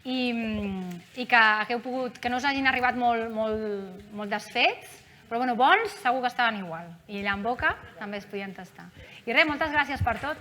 i que hagueu pogut, que no us hagin arribat molt desfets, però bons segur que estaven igual. I allà en boca també es podien tastar. I res, moltes gràcies per tot.